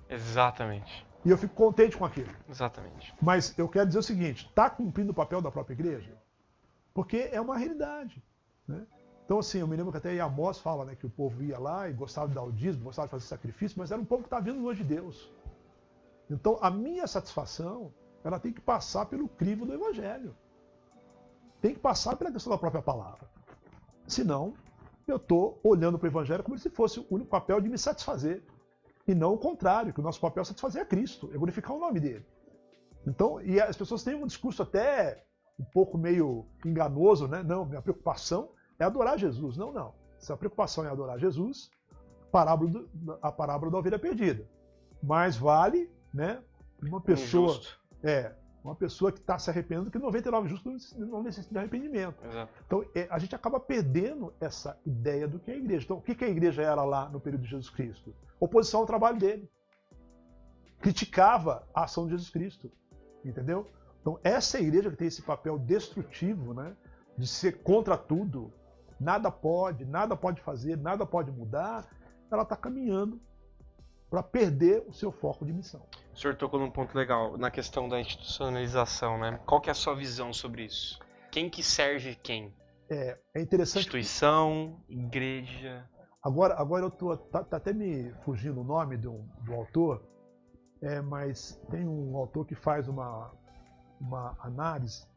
Exatamente. E eu fico contente com aquilo. Exatamente. Mas eu quero dizer o seguinte, está cumprindo o papel da própria igreja? Porque é uma realidade. Né? Então, assim, eu me lembro que até Amós fala, né, que o povo ia lá e gostava de dar o dízimo, gostava de fazer sacrifício, mas era um povo que estava vindo longe de Deus. Então, a minha satisfação, ela tem que passar pelo crivo do Evangelho. Tem que passar pela questão da própria palavra. Senão, eu estou olhando para o Evangelho como se fosse o único papel de me satisfazer. E não o contrário, que o nosso papel é satisfazer a Cristo, é glorificar o nome dele. Então, e as pessoas têm um discurso até um pouco meio enganoso, né? Não, minha preocupação é adorar Jesus. Não, não. Se a preocupação é adorar Jesus, a parábola da ovelha perdida. Mais vale, né, uma pessoa... Uma pessoa que está se arrependendo, que 99 justos não necessitam de arrependimento. Exato. Então, a gente acaba perdendo essa ideia do que é a igreja. Então, o que a igreja era lá no período de Jesus Cristo? Oposição ao trabalho dele. Criticava a ação de Jesus Cristo. Entendeu? Então, essa é a igreja que tem esse papel destrutivo, né, de ser contra tudo. Nada pode fazer, nada pode mudar. Ela está caminhando para perder o seu foco de missão. O senhor tocou num ponto legal, na questão da institucionalização, né? Qual que é a sua visão sobre isso? Quem que serve quem? É interessante. Instituição, igreja. Agora eu tô tá até me fugindo o nome do autor, mas tem um autor que faz uma análise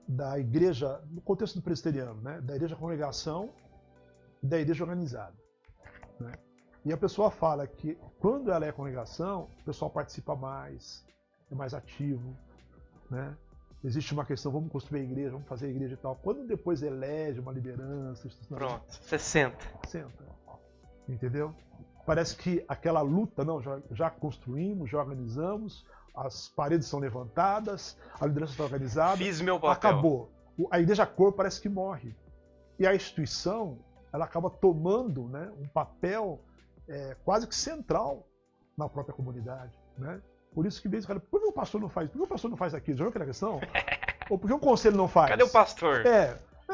da igreja, no contexto do presbiteriano, né? Da igreja congregação e da igreja organizada, né? E a pessoa fala que quando ela é congregação, o pessoal participa mais, é mais ativo, né? Existe uma questão, vamos construir a igreja, vamos fazer a igreja e tal. Quando depois elege uma liderança... Pronto, você senta. Senta. Entendeu? Parece que aquela luta, não, já construímos, já organizamos, as paredes são levantadas, a liderança está organizada. Fiz meu papel. Acabou. A igreja cor parece que morre. E a instituição, ela acaba tomando, né, um papel quase que central na própria comunidade, né? Por isso que vez cara, por que o pastor não faz? Por que o pastor não faz aquilo? Já viu aquela questão? Ou por que o conselho não faz? Cadê o pastor?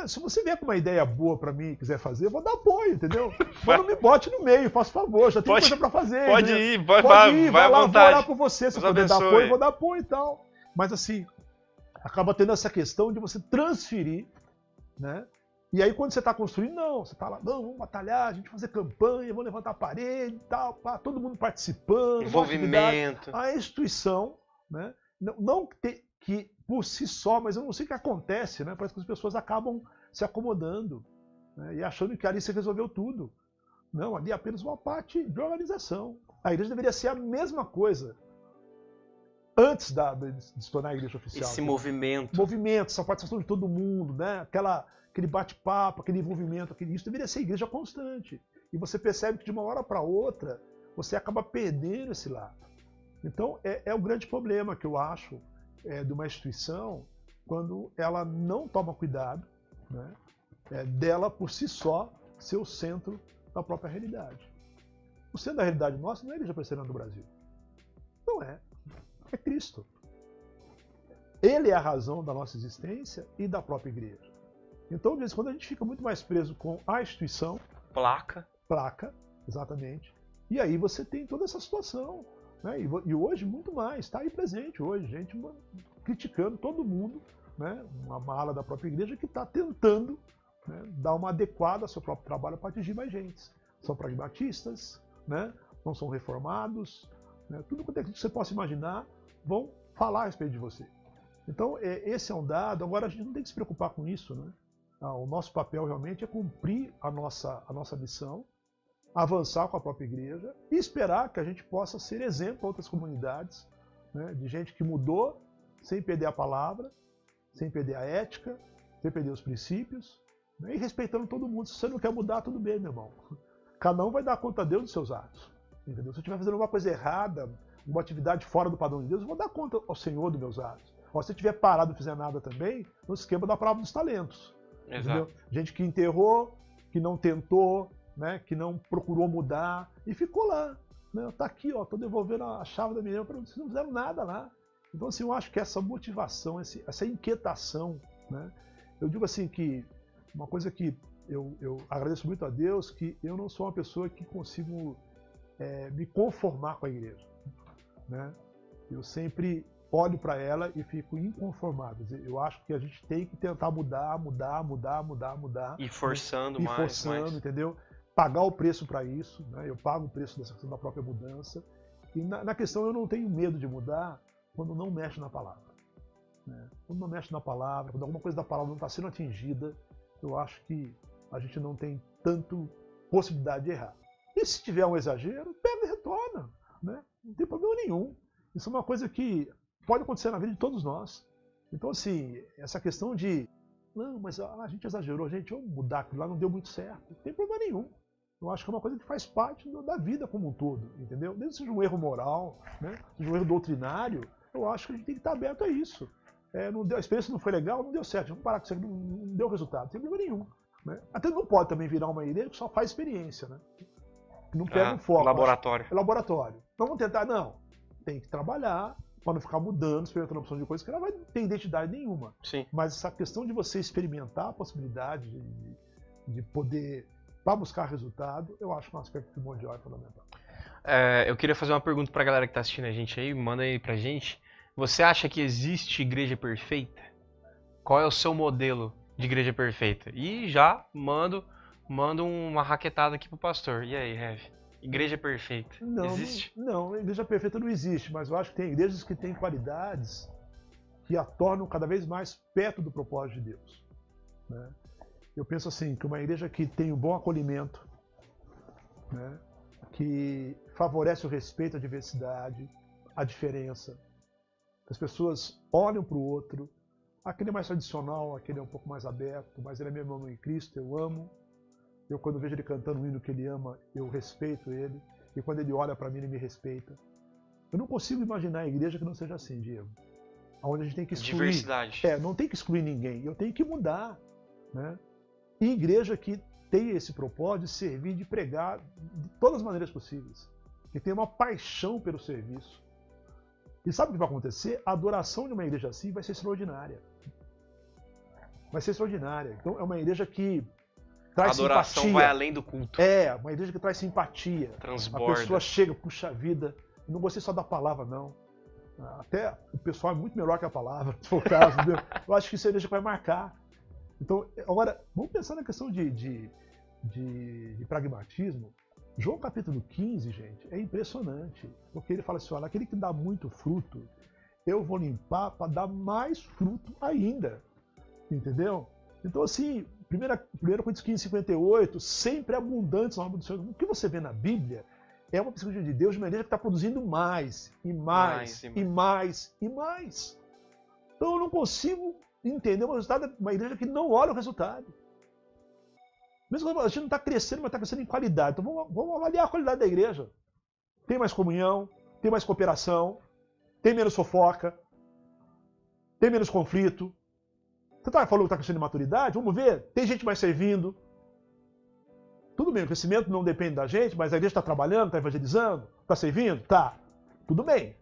Se você vier com uma ideia boa pra mim e quiser fazer, eu vou dar apoio, entendeu? Mas não me bote no meio, faça favor, já tem coisa pra fazer. Pode entendeu? ir, vai à lá, vontade. vou orar por você, se Deus puder dar abençoe. apoio, eu vou dar apoio e tal. Mas assim, acaba tendo essa questão de você transferir, né? E aí quando você está construindo, não, você está lá, não, vamos batalhar, a gente fazer campanha, vamos levantar a parede e tal, pá, todo mundo participando. Envolvimento. A instituição, né? Não que por si só, mas eu não sei o que acontece, né? Parece que as pessoas acabam se acomodando, né? E achando que ali você resolveu tudo. Não, ali é apenas uma parte de organização. A igreja deveria ser a mesma coisa antes de se tornar a igreja oficial. Esse movimento. Movimento, essa participação de todo mundo, né? Aquele bate-papo, aquele envolvimento, isso deveria ser igreja constante. E você percebe que de uma hora para outra você acaba perdendo esse lado. Então é o grande problema que eu acho de uma instituição quando ela não toma cuidado, né, dela por si só ser o centro da própria realidade. O centro da realidade nossa não é a igreja presbiteriana do Brasil. Não é. É Cristo. Ele é a razão da nossa existência e da própria igreja. Então, às vezes, quando a gente fica muito mais preso com a instituição... Placa, exatamente. E aí você tem toda essa situação. Né? E hoje, muito mais. Está aí presente hoje. Gente criticando todo mundo, né? Uma ala da própria igreja que está tentando, né, dar uma adequada ao seu próprio trabalho para atingir mais gente. São pragmatistas, né? Não são reformados. Né? Tudo quanto é que você possa imaginar vão falar a respeito de você. Então, esse é um dado. Agora, a gente não tem que se preocupar com isso, né? O nosso papel realmente é cumprir a nossa missão, avançar com a própria igreja e esperar que a gente possa ser exemplo para outras comunidades, né, de gente que mudou sem perder a palavra, sem perder a ética, sem perder os princípios, né, e respeitando todo mundo. Se você não quer mudar, tudo bem, meu irmão. Cada um vai dar conta a Deus dos seus atos. Entendeu? Se eu estiver fazendo alguma coisa errada, uma atividade fora do padrão de Deus, eu vou dar conta ao Senhor dos meus atos. Ou se eu estiver parado e não fizer nada também, no esquema da palavra dos talentos. Entendeu? Gente que enterrou, que não tentou, né, que não procurou mudar e ficou lá. Né? Tá aqui, ó, tô devolvendo a chave da minha para vocês, não fizeram nada lá. Então, assim, eu acho que essa motivação, essa inquietação, né? Eu digo assim que uma coisa que eu agradeço muito a Deus, que eu não sou uma pessoa que consigo me conformar com a igreja, né? Eu sempre olho para ela e fico inconformado. Eu acho que a gente tem que tentar mudar. E forçando mais. Forçando, entendeu? Pagar o preço para isso, né? Eu pago o preço dessa questão da própria mudança. E na questão eu não tenho medo de mudar quando não mexe na palavra. Né? Quando não mexe na palavra, quando alguma coisa da palavra não está sendo atingida, eu acho que a gente não tem tanto possibilidade de errar. E se tiver um exagero, pega e retorna. Né? Não tem problema nenhum. Isso é uma coisa que pode acontecer na vida de todos nós. Então, assim, essa questão de não, mas a gente exagerou, gente, vamos mudar aquilo lá, não deu muito certo. Não tem problema nenhum. Eu acho que é uma coisa que faz parte da vida como um todo, entendeu? Mesmo que seja um erro moral, né? Seja um erro doutrinário, eu acho que a gente tem que estar aberto a isso. Não deu, a experiência não foi legal, não deu certo, vamos parar com isso aqui, não deu resultado, não tem problema nenhum. Né? Até não pode também virar uma igreja que só faz experiência, né? Que não pega um foco. Laboratório. É laboratório. Não vamos tentar, não. Tem que trabalhar para não ficar mudando, experimentando opção de coisas que ela não vai ter identidade nenhuma. Sim. Mas essa questão de você experimentar a possibilidade de poder, para buscar resultado, eu acho um aspecto primordial e fundamental. eu queria fazer uma pergunta pra galera que tá assistindo a gente aí, manda aí pra gente. Você acha que existe igreja perfeita? Qual é o seu modelo de igreja perfeita? E já mando uma raquetada aqui pro pastor. E aí, Rev? Igreja perfeita, existe? Não, a igreja perfeita não existe, mas eu acho que tem igrejas que têm qualidades que a tornam cada vez mais perto do propósito de Deus, né? Eu penso assim, que uma igreja que tem um bom acolhimento, né, que favorece o respeito à diversidade, à diferença, que as pessoas olham para o outro, aquele é mais tradicional, aquele é um pouco mais aberto, mas ele é meu irmão em Cristo, eu amo. Eu, quando vejo ele cantando um hino que ele ama, eu respeito ele. E quando ele olha para mim, ele me respeita. Eu não consigo imaginar a igreja que não seja assim, Diego. Onde a gente tem que excluir. Diversidade. Não tem que excluir ninguém. Eu tenho que mudar, né? E igreja que tem esse propósito de servir, de pregar de todas as maneiras possíveis. Que tem uma paixão pelo serviço. E sabe o que vai acontecer? A adoração de uma igreja assim vai ser extraordinária. Vai ser extraordinária. Então é uma igreja que traz simpatia. A adoração vai além do culto. Uma igreja que traz simpatia. Transborda. A pessoa chega, puxa vida, eu não gostei só da palavra, não. Até o pessoal é muito melhor que a palavra, se for o caso, entendeu? Eu acho que isso é a igreja que vai marcar. Então, agora, vamos pensar na questão de pragmatismo. João capítulo 15, gente, é impressionante. Porque ele fala assim, olha, aquele que dá muito fruto, eu vou limpar para dar mais fruto ainda. Entendeu? Então, assim, 1 Coríntios 15, 58, sempre abundantes na obra do Senhor. O que você vê na Bíblia é uma pesquisa de Deus de uma igreja que está produzindo mais, e mais, e mais, e mais. Então eu não consigo entender o resultado de uma igreja que não olha o resultado. Mesmo que a gente não está crescendo, mas está crescendo em qualidade. Então vamos avaliar a qualidade da igreja. Tem mais comunhão, tem mais cooperação, tem menos fofoca, tem menos conflito. Você falou que está crescendo em maturidade? Vamos ver. Tem gente mais servindo. Tudo bem, o crescimento não depende da gente, mas a igreja está trabalhando, está evangelizando, está servindo? Tá. Tudo bem.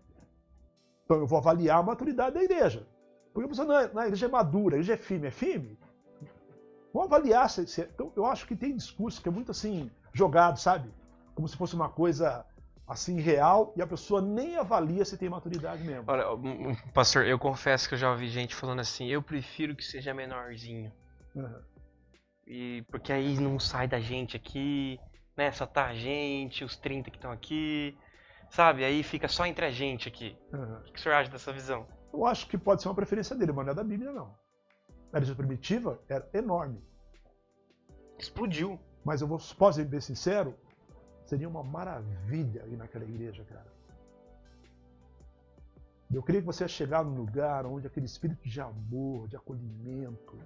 Então eu vou avaliar a maturidade da igreja. Porque a pessoa não, a igreja é madura, a igreja é firme. É firme? Vamos avaliar. Então eu acho que tem discurso que é muito assim, jogado, sabe? Como se fosse uma coisa assim real e a pessoa nem avalia se tem maturidade mesmo. Olha, pastor, eu confesso que eu já ouvi gente falando assim, eu prefiro que seja menorzinho. Uhum. Porque aí não sai da gente aqui, né? Só tá a gente, os 30 que estão aqui, sabe? Aí fica só entre a gente aqui. Uhum. O que o senhor acha dessa visão? Eu acho que pode ser uma preferência dele, mas não é da Bíblia, não. A igreja primitiva era enorme. Explodiu. Mas eu posso ser bem sincero, seria uma maravilha ir naquela igreja, cara. Eu creio que você ia chegar num lugar onde aquele espírito de amor, de acolhimento,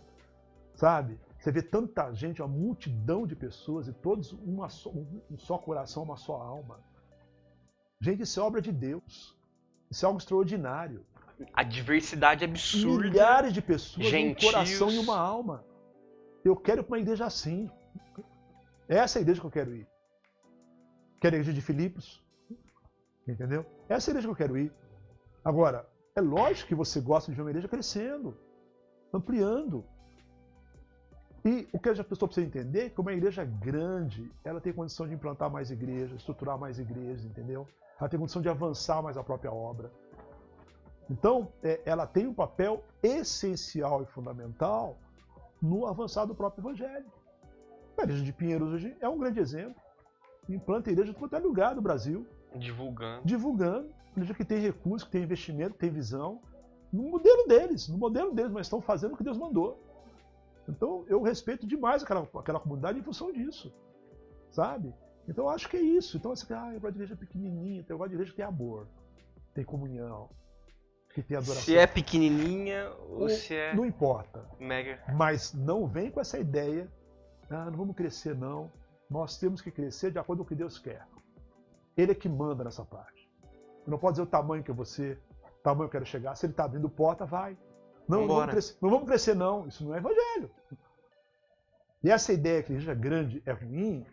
sabe? Você vê tanta gente, uma multidão de pessoas e todos um só coração, uma só alma. Gente, isso é obra de Deus. Isso é algo extraordinário. A diversidade absurda. Milhares de pessoas, gentios. Um coração e uma alma. Eu quero ir para uma igreja assim. Essa é a igreja que eu quero ir. Quero a igreja de Filipos. Entendeu? Essa é a igreja que eu quero ir. Agora, é lógico que você gosta de ver uma igreja crescendo, ampliando. E o que a pessoa precisa entender é que uma igreja grande, ela tem condição de implantar mais igrejas, estruturar mais igrejas, entendeu? Ela tem condição de avançar mais a própria obra. Então, ela tem um papel essencial e fundamental no avançar do próprio evangelho. A igreja de Pinheiros hoje é um grande exemplo. Implanta igreja em qualquer lugar do Brasil. Divulgando. Igreja que tem recursos, que tem investimento, que tem visão. No modelo deles, mas estão fazendo o que Deus mandou. Então, eu respeito demais aquela comunidade em função disso, sabe? Então, eu acho que é isso. Então, você fala, eu gosto de igreja pequenininha, eu gosto de igreja que tem amor, tem comunhão, que tem adoração. Se é pequenininha ou se é... Não importa. Mega. Mas não vem com essa ideia, não vamos crescer não, nós temos que crescer de acordo com o que Deus quer. Ele é que manda nessa parte. Não pode dizer o tamanho que eu vou ser, o tamanho que eu quero chegar. Se ele está abrindo porta, vai. Não vamos crescer não, isso não é evangelho. E essa ideia que a igreja grande é ruim,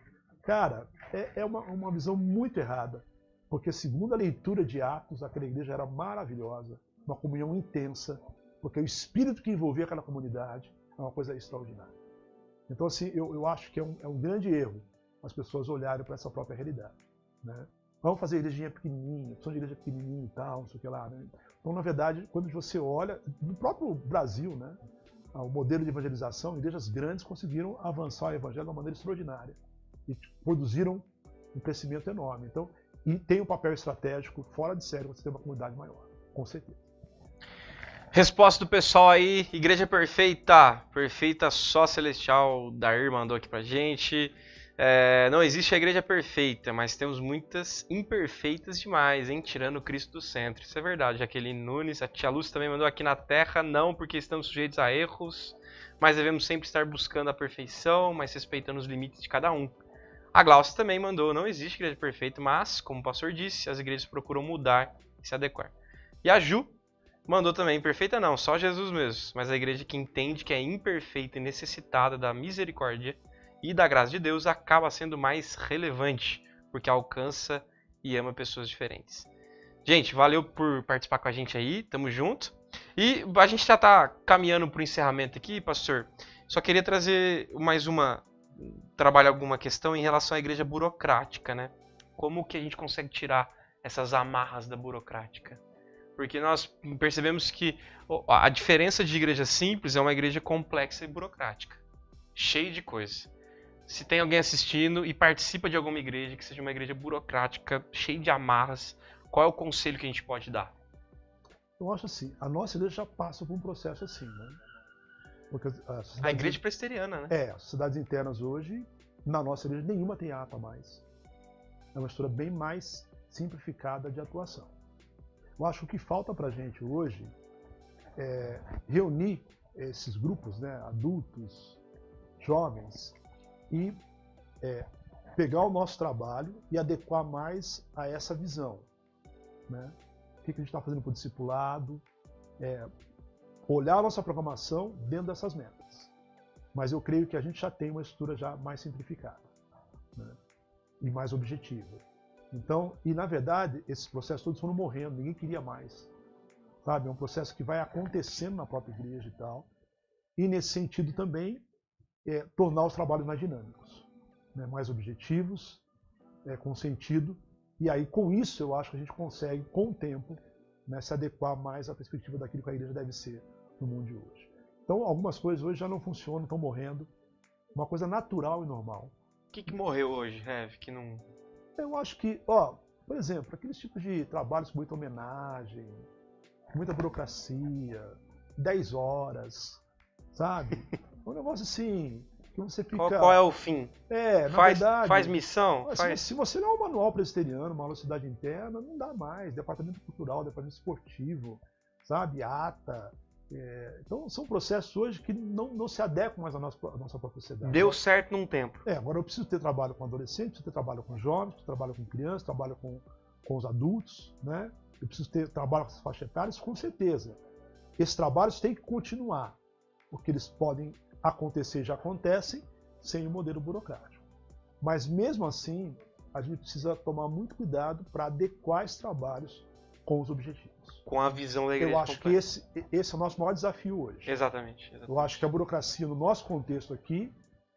cara, é uma visão muito errada. Porque segundo a leitura de Atos, aquela igreja era maravilhosa, uma comunhão intensa, porque o espírito que envolvia aquela comunidade é uma coisa extraordinária. Então assim, eu acho que é um grande erro as pessoas olharem para essa própria realidade, né? Vamos fazer igrejinha pequenininha, opção de igreja pequenininha e tal, não sei o que lá, né? Então, na verdade, quando você olha, no próprio Brasil, né, o modelo de evangelização, igrejas grandes conseguiram avançar o evangelho de uma maneira extraordinária e produziram um crescimento enorme. Então, e tem um papel estratégico fora de série você ter uma comunidade maior, com certeza. Resposta do pessoal aí, igreja perfeita, perfeita só celestial, Dair mandou aqui pra gente. Não existe a igreja perfeita, mas temos muitas imperfeitas demais, hein? Tirando o Cristo do centro. Isso é verdade. Jaqueline Nunes, a tia Lúcia também mandou aqui na terra, não porque estamos sujeitos a erros, mas devemos sempre estar buscando a perfeição, mas respeitando os limites de cada um. A Glaucia também mandou, não existe igreja perfeita, mas, como o pastor disse, as igrejas procuram mudar e se adequar. E a Ju mandou também, perfeita não, só Jesus mesmo, mas a igreja que entende que é imperfeita e necessitada da misericórdia e da graça de Deus acaba sendo mais relevante, porque alcança e ama pessoas diferentes. Gente, valeu por participar com a gente aí, tamo junto. E a gente já tá caminhando pro encerramento aqui, pastor. Só queria trazer trabalhar alguma questão em relação à igreja burocrática, né? Como que a gente consegue tirar essas amarras da burocrática? Porque nós percebemos que a diferença de igreja simples é uma igreja complexa e burocrática, cheia de coisas. Se tem alguém assistindo e participa de alguma igreja que seja uma igreja burocrática, cheia de amarras, qual é o conselho que a gente pode dar? Eu acho assim, a nossa igreja já passa por um processo assim, né? Porque a igreja presbiteriana, né? As sociedades internas hoje, na nossa igreja, nenhuma tem ata mais. É uma estrutura bem mais simplificada de atuação. Eu acho que o que falta pra gente hoje é reunir esses grupos, né, adultos, jovens, e pegar o nosso trabalho e adequar mais a essa visão, né? O que a gente está fazendo para o discipulado, olhar a nossa programação dentro dessas metas. Mas eu creio que a gente já tem uma estrutura já mais simplificada, né, e mais objetiva. Então, e na verdade, esses processos todos foram morrendo, ninguém queria mais. Sabe? É um processo que vai acontecendo na própria igreja e tal. E nesse sentido também, tornar os trabalhos mais dinâmicos, né, mais objetivos, com sentido. E aí, com isso, eu acho que a gente consegue, com o tempo, né, se adequar mais à perspectiva daquilo que a igreja deve ser no mundo de hoje. Então, algumas coisas hoje já não funcionam, estão morrendo. Uma coisa natural e normal. O que morreu hoje, Rev, que não... Eu acho que, por exemplo, aqueles tipos de trabalhos com muita homenagem, com muita burocracia, 10 horas, sabe? Um negócio assim, que você fica... Qual é o fim? Na verdade... Faz missão? Se você não é um manual presbiteriano, uma sociedade interna, não dá mais. Departamento cultural, departamento esportivo, sabe? Ata. Então, são processos hoje que não se adequam mais à nossa própria sociedade. Deu certo num tempo. Agora eu preciso ter trabalho com adolescentes, preciso ter trabalho com jovens, preciso ter trabalho com crianças, trabalho com os adultos, né? Eu preciso ter trabalho com as faixas etárias, com certeza. Esses trabalhos têm que continuar, porque eles podem acontecer, já acontecem, sem o modelo burocrático. Mas mesmo assim, a gente precisa tomar muito cuidado para adequar esses trabalhos com os objetivos. Com a visão da igreja. Eu acho que esse é o nosso maior desafio hoje. Exatamente. Eu acho que a burocracia, no nosso contexto aqui,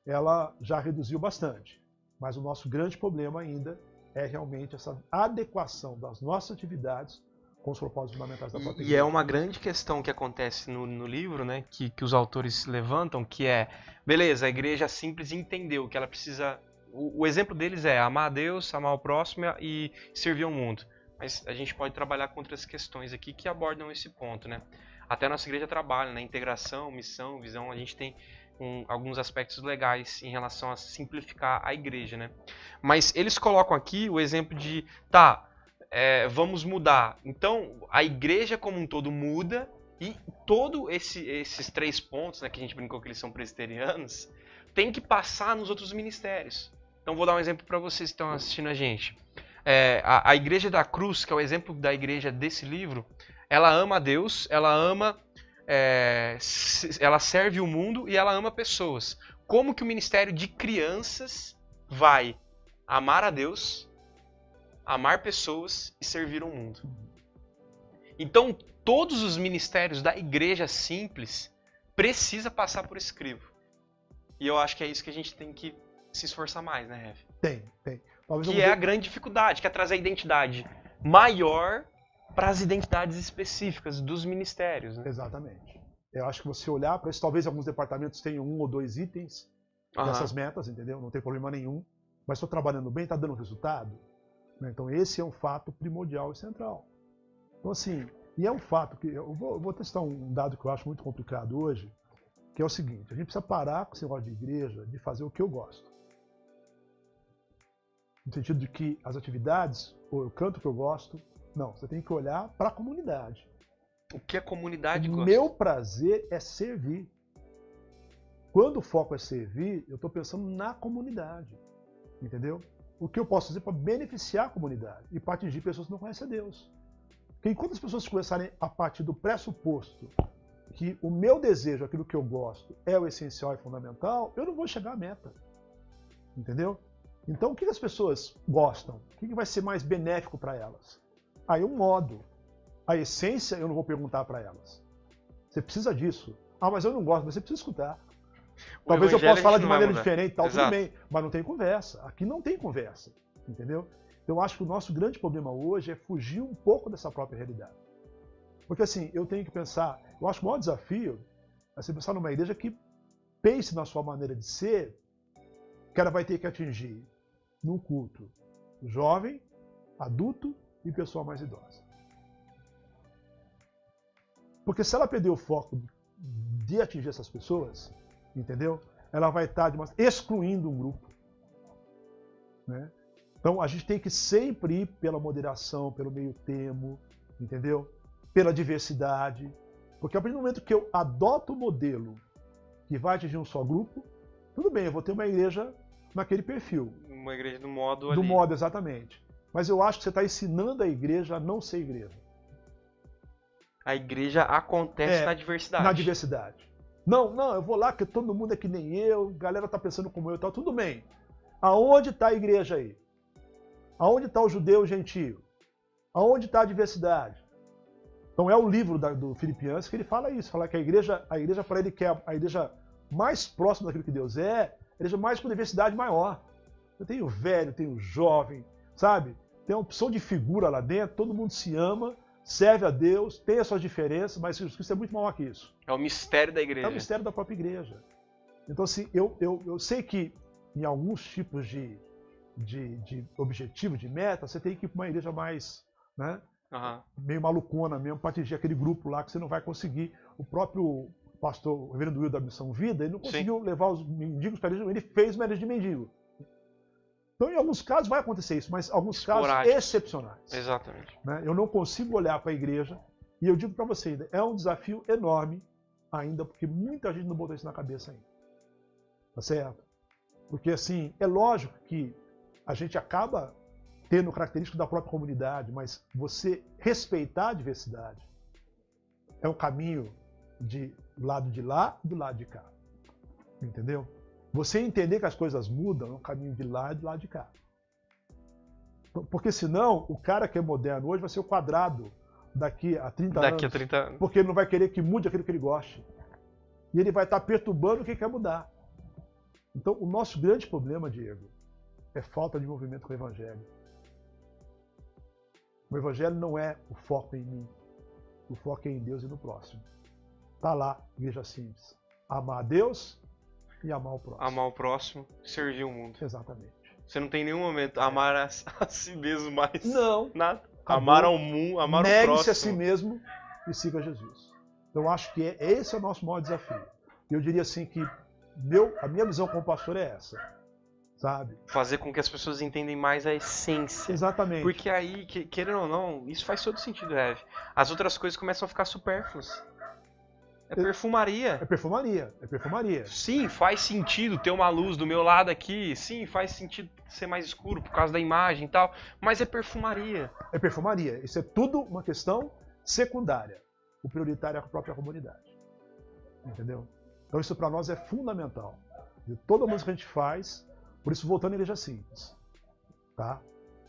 ela já reduziu bastante. Mas o nosso grande problema ainda é realmente essa adequação das nossas atividades com os propósitos fundamentais da própria igreja. E é uma grande questão que acontece no livro, né, que os autores levantam, que é, beleza, a igreja simples entendeu que ela precisa... O exemplo deles é amar a Deus, amar o próximo e servir ao mundo. Mas a gente pode trabalhar com outras questões aqui que abordam esse ponto, né? Até a nossa igreja trabalha na integração, missão, visão, a gente tem alguns aspectos legais em relação a simplificar a igreja, né? Mas eles colocam aqui o exemplo de, vamos mudar. Então, a igreja como um todo muda e todos esses 3 pontos, né, que a gente brincou que eles são presbiterianos, tem que passar nos outros ministérios. Então, vou dar um exemplo para vocês que estão assistindo a gente. A Igreja da Cruz, que é o exemplo da igreja desse livro, ela ama a Deus, ela serve o mundo e ela ama pessoas. Como que o ministério de crianças vai amar a Deus, amar pessoas e servir o mundo? Então, todos os ministérios da igreja simples precisa passar por esse crivo. E eu acho que é isso que a gente tem que se esforçar mais, né, Rev? Tem. Talvez Que é a grande dificuldade, que é trazer a identidade maior para as identidades específicas dos ministérios, né? Exatamente. Eu acho que você olhar para isso, talvez alguns departamentos tenham 1 ou 2 itens dessas metas, entendeu? Não tem problema nenhum. Mas estou trabalhando bem, está dando resultado. Né? Então esse é um fato primordial e central. Então assim, e é um fato que eu vou testar um dado que eu acho muito complicado hoje, que é o seguinte: a gente precisa parar com esse negócio de igreja, de fazer o que eu gosto. No sentido de que as atividades, ou eu canto o que eu gosto, não, você tem que olhar para a comunidade. O que a comunidade O gosta. meu prazer é servir. Quando o foco é servir, eu estou pensando na comunidade. Entendeu? O que eu posso fazer para beneficiar a comunidade e para atingir pessoas que não conhecem a Deus. Porque enquanto as pessoas começarem a partir do pressuposto que o meu desejo, aquilo que eu gosto, é o essencial e fundamental, eu não vou chegar à meta. Entendeu? Então, o que as pessoas gostam? O que vai ser mais benéfico para elas? Aí um modo. A essência eu não vou perguntar para elas. Você precisa disso. Ah, mas eu não gosto, mas você precisa escutar. Talvez eu possa falar de maneira diferente, tal, tudo bem, mas não tem conversa. Aqui não tem conversa, entendeu? Então eu acho que o nosso grande problema hoje é fugir um pouco dessa própria realidade. Porque assim, eu tenho que pensar, eu acho que o maior desafio é você pensar numa igreja que pense na sua maneira de ser, que ela vai ter que atingir num culto jovem, adulto e pessoa mais idosa. Porque se ela perder o foco de atingir essas pessoas, entendeu? Ela vai estar excluindo um grupo. Né? Então a gente tem que sempre ir pela moderação, pelo meio termo, entendeu? Pela diversidade. Porque a partir do momento que eu adoto o modelo que vai atingir um só grupo, tudo bem, eu vou ter uma igreja naquele perfil. Uma igreja do modo ali. Do modo, exatamente. Mas eu acho que você está ensinando a igreja a não ser igreja. A igreja acontece na diversidade. Na diversidade. Não, eu vou lá que todo mundo é que nem eu, a galera tá pensando como eu e tal, tudo bem. Aonde está a igreja aí? Aonde está o judeu gentio? Aonde está a diversidade? Então é o livro do Filipenses que ele fala isso, fala que a igreja para ele que é a igreja mais próxima daquilo que Deus é, a igreja mais com diversidade maior. Eu tenho velho, tenho jovem, sabe? Tem uma opção de figura lá dentro, todo mundo se ama, serve a Deus, tem as suas diferenças, mas Jesus Cristo é muito maior que isso. É o mistério da igreja. É o mistério da própria igreja. Então, assim, eu sei que em alguns tipos de objetivo, de meta, você tem que ir para uma igreja mais, né, meio malucona mesmo, para atingir aquele grupo lá que você não vai conseguir. O próprio pastor, o reverendo Will da Missão Vida, ele não conseguiu levar os mendigos para a igreja, ele fez uma igreja de mendigo. Então, em alguns casos vai acontecer isso, mas alguns casos excepcionais. Exatamente. Né? Eu não consigo olhar para a igreja, e eu digo para você ainda, é um desafio enorme ainda, porque muita gente não botou isso na cabeça ainda. Tá certo? Porque, assim, é lógico que a gente acaba tendo características da própria comunidade, mas você respeitar a diversidade é um caminho do lado de lá e do lado de cá. Entendeu? Você entender que as coisas mudam é um caminho de lá e do lado de cá. Porque senão, o cara que é moderno hoje vai ser o quadrado daqui a 30 anos. Daqui a 30 anos. Porque ele não vai querer que mude aquilo que ele goste. E ele vai estar perturbando quem quer mudar. Então, o nosso grande problema, Diego, é falta de envolvimento com o Evangelho. O Evangelho não é o foco em mim. O foco é em Deus e no próximo. Está lá, igreja simples. Amar a Deus e amar o próximo. Amar o próximo, servir o mundo. Exatamente. Você não tem em nenhum momento amar a si mesmo mais. Não. Nada. Acabou. Amar ao mundo, amar o próximo. Negue-se a si mesmo e siga Jesus. Então, eu acho que esse é o nosso maior desafio. Eu diria assim que a minha visão como pastor é essa. Sabe? Fazer com que as pessoas entendam mais a essência. Exatamente. Porque aí, querendo ou não, isso faz todo sentido, Rev. As outras coisas começam a ficar supérfluas. É perfumaria. É perfumaria. É perfumaria. Sim, faz sentido ter uma luz do meu lado aqui. Sim, faz sentido ser mais escuro por causa da imagem e tal. Mas é perfumaria. É perfumaria. Isso é tudo uma questão secundária. O prioritário é a própria comunidade. Entendeu? Então isso para nós é fundamental. De toda a música que a gente faz, por isso voltando à igreja simples. Tá?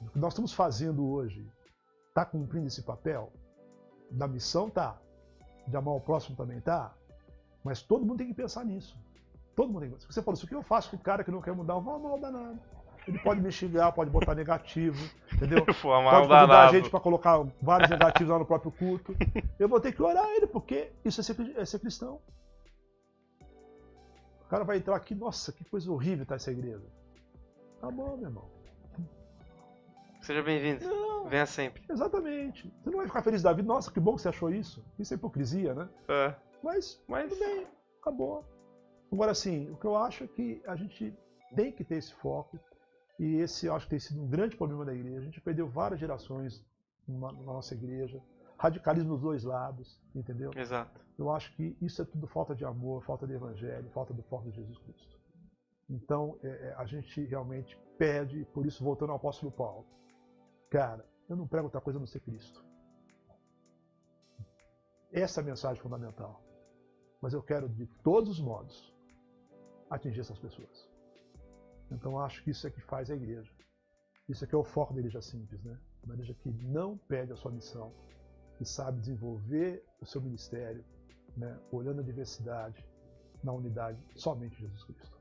O que nós estamos fazendo hoje está cumprindo esse papel? Da missão tá. De amar o próximo também tá. Mas todo mundo tem que pensar nisso. Todo mundo tem. Se você falou isso, o que eu faço com o cara que não quer mudar? Eu vou amar o danado. Ele pode me xingar, pode botar negativo, entendeu? Vou amar Pode o convidar a danado. gente para colocar vários negativos lá no próprio culto. Eu vou ter que orar ele, porque isso é ser cristão. O cara vai entrar aqui, nossa, que coisa horrível tá essa igreja. Tá bom, meu irmão. Seja bem-vindo. Não, Venha sempre. exatamente. Você não vai ficar feliz da vida. Nossa, que bom que você achou isso. Isso é hipocrisia, né? É. Mas tudo bem, acabou. Agora, assim, o que eu acho é que a gente tem que ter esse foco. E esse, eu acho que tem sido um grande problema da igreja. A gente perdeu várias gerações na nossa igreja. Radicalismo dos dois lados, entendeu? Exato. Eu acho que isso é tudo falta de amor, falta de evangelho, falta do foco de Jesus Cristo. Então, a gente realmente pede, por isso, voltando ao apóstolo Paulo. Cara, eu não prego outra coisa a não ser Cristo. Essa é a mensagem fundamental. Mas eu quero, de todos os modos, atingir essas pessoas. Então, acho que isso é que faz a igreja. Isso é que é o foco da igreja simples, né? Uma igreja que não perde a sua missão, que sabe desenvolver o seu ministério, né? Olhando a diversidade, na unidade, somente de Jesus Cristo.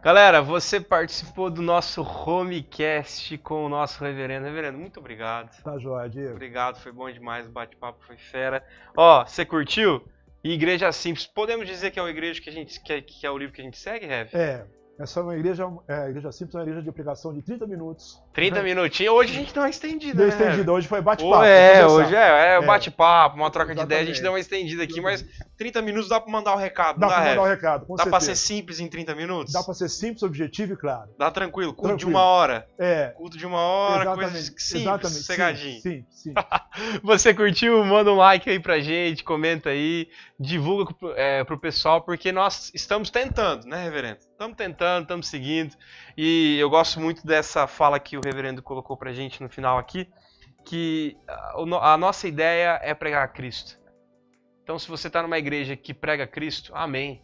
Galera, você participou do nosso Homecast com o nosso reverendo. Reverendo, muito obrigado. Tá joia, Diego? Obrigado, foi bom demais, o bate-papo foi fera. Ó, você curtiu? Igreja Simples, podemos dizer que é uma igreja que é o livro que a gente segue, Rev? Essa é uma igreja, a igreja simples é uma igreja de pregação de 30 minutos. 30 minutinhos. Hoje a gente deu uma estendida, Deu né? estendida, hoje foi bate-papo. Hoje é bate-papo, uma troca de ideia, a gente Exatamente. deu uma estendida aqui, mas 30 minutos dá pra mandar o recado, Dá não pra mandar o Rev? recado, com Dá pra certeza. ser simples em 30 minutos? Dá pra ser simples, objetivo e claro. Dá tranquilo, culto de Tranquilo. uma hora. É, Culto de uma hora, exatamente, coisas simples, exatamente, sossegadinho. Sim. Você curtiu? Manda um like aí pra gente, comenta aí, divulga pro pessoal, porque nós estamos tentando, né, reverendo? Estamos tentando, estamos seguindo. E eu gosto muito dessa fala que o reverendo colocou pra gente no final aqui, que a nossa ideia é pregar Cristo. Então, se você está numa igreja que prega Cristo, amém.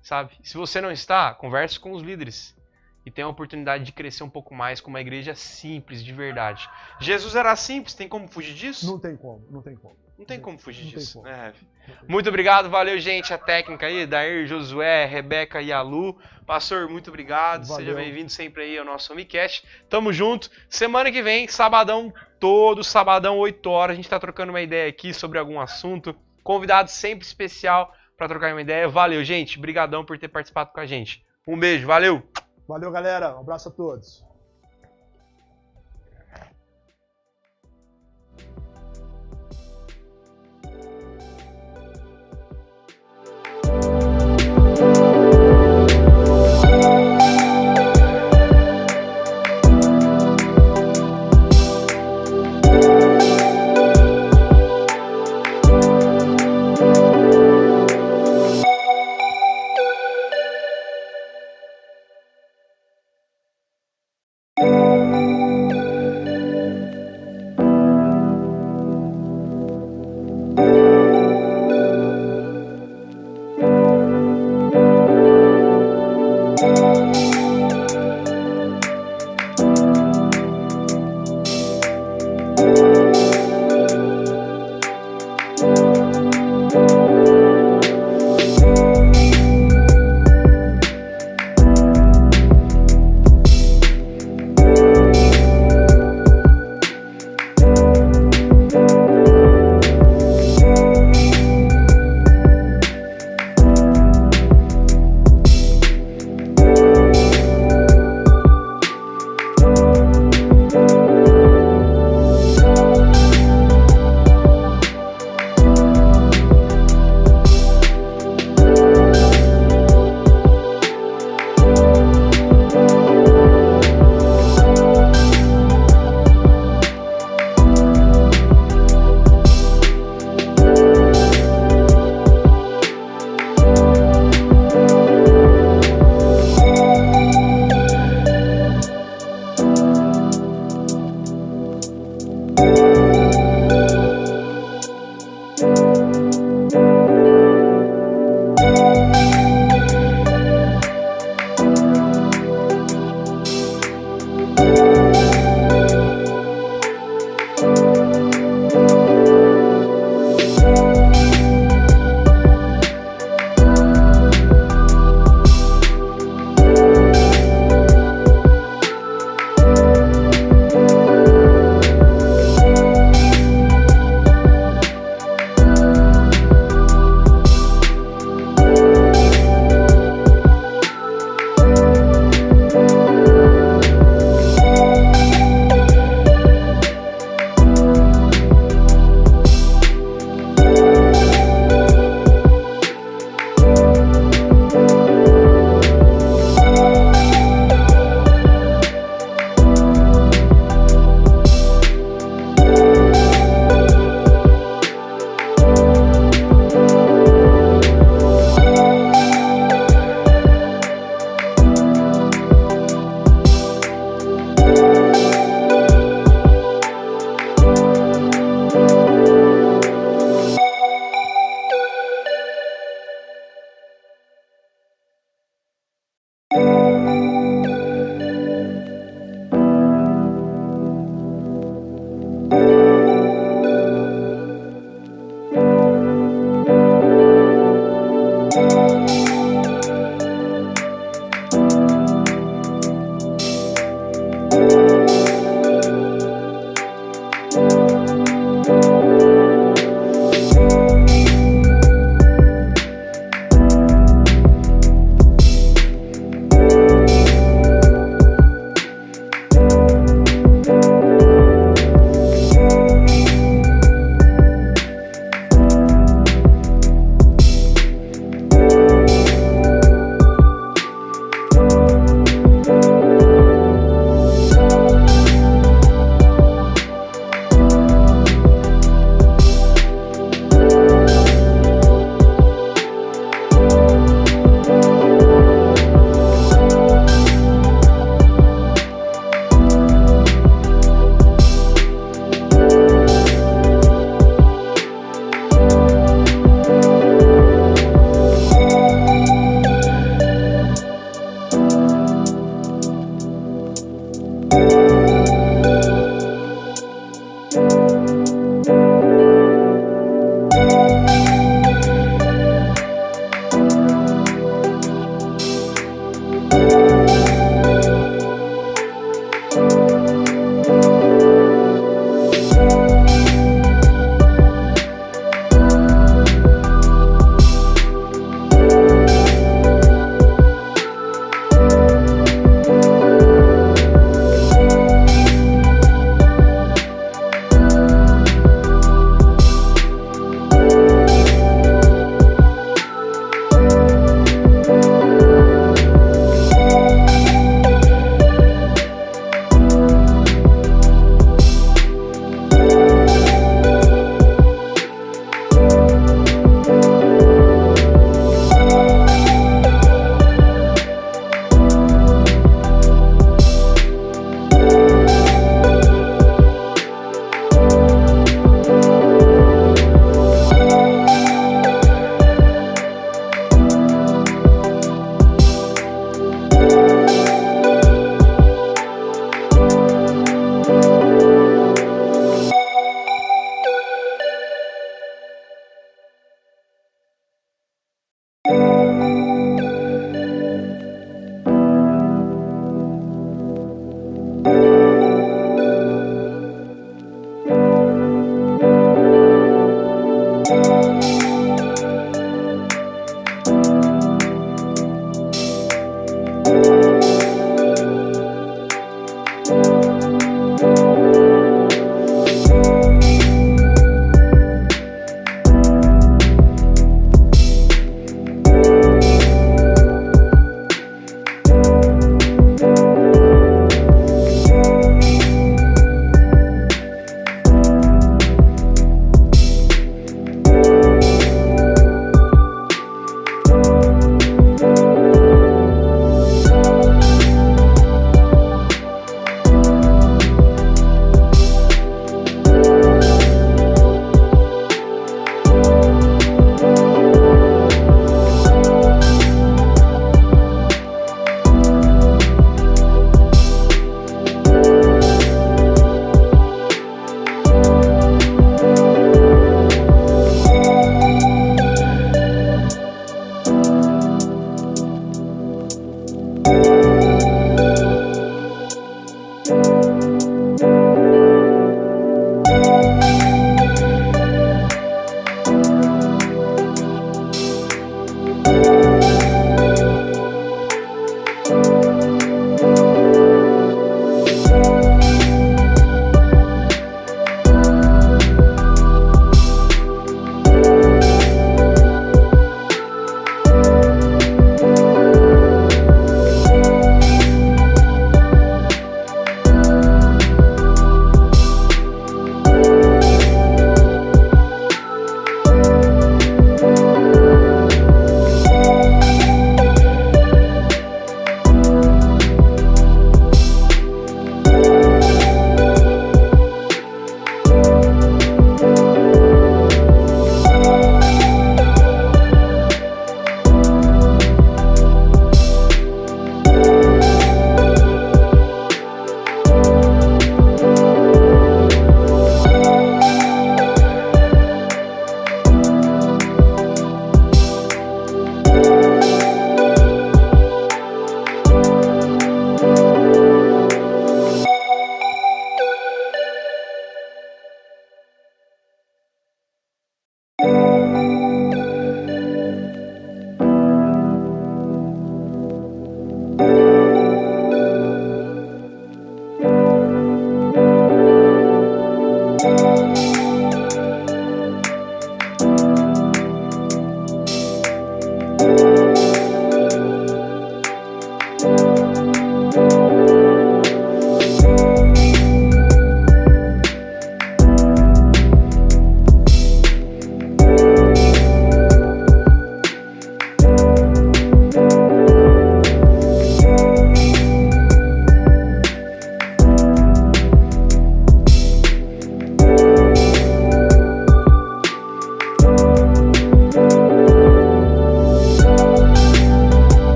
Sabe? Se você não está, converse com os líderes. E tenha a oportunidade de crescer um pouco mais com uma igreja simples, de verdade. Jesus era simples, tem como fugir disso? Não tem como. Não tem como fugir Não tem disso, como. né, Rev? Muito obrigado, valeu, gente. A técnica aí, Dair, Josué, Rebeca e a Lu. Pastor, muito obrigado. Valeu. Seja bem-vindo sempre aí ao nosso Homecast. Tamo junto. Semana que vem, sabadão, todo sabadão, 8 horas, a gente tá trocando uma ideia aqui sobre algum assunto. Convidado sempre especial para trocar uma ideia. Valeu, gente. Obrigadão por ter participado com a gente. Um beijo, valeu! Valeu, galera. Um abraço a todos.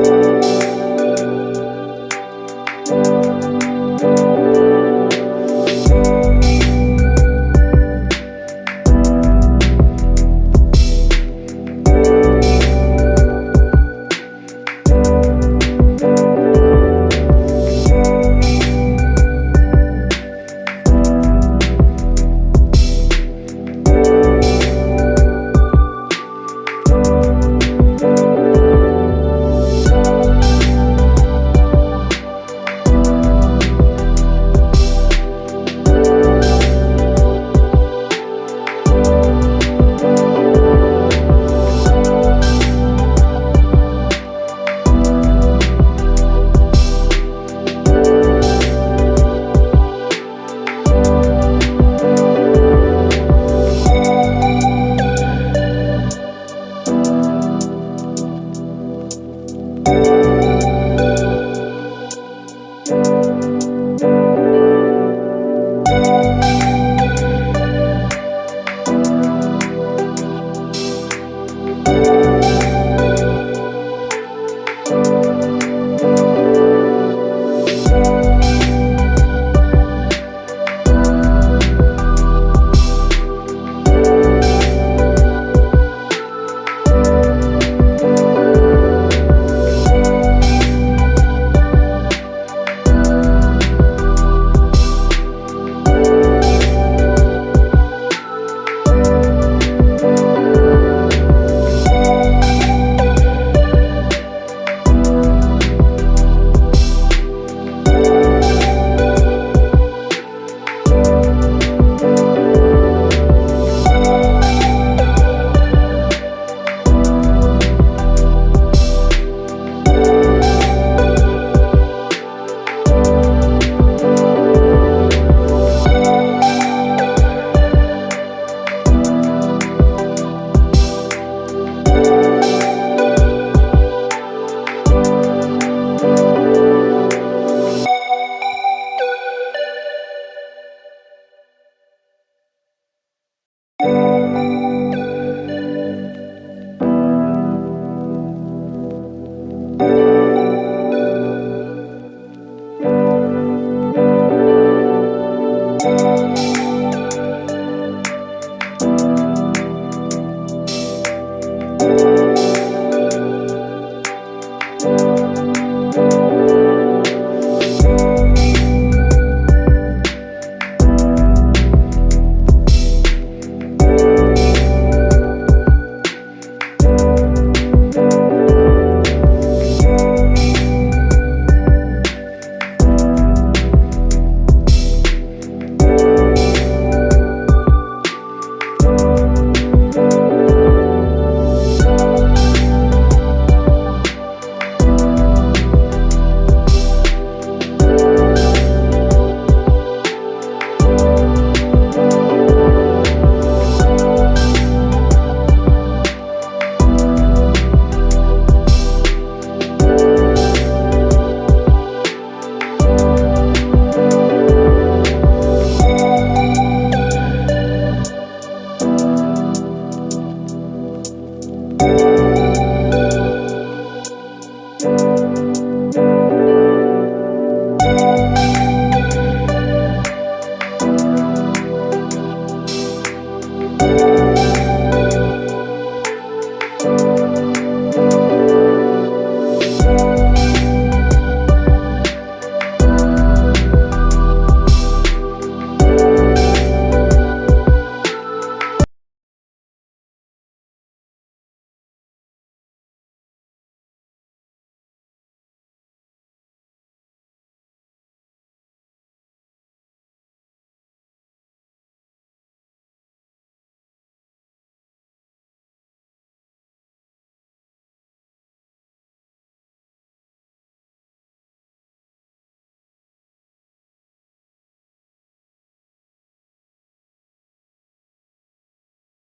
Deus.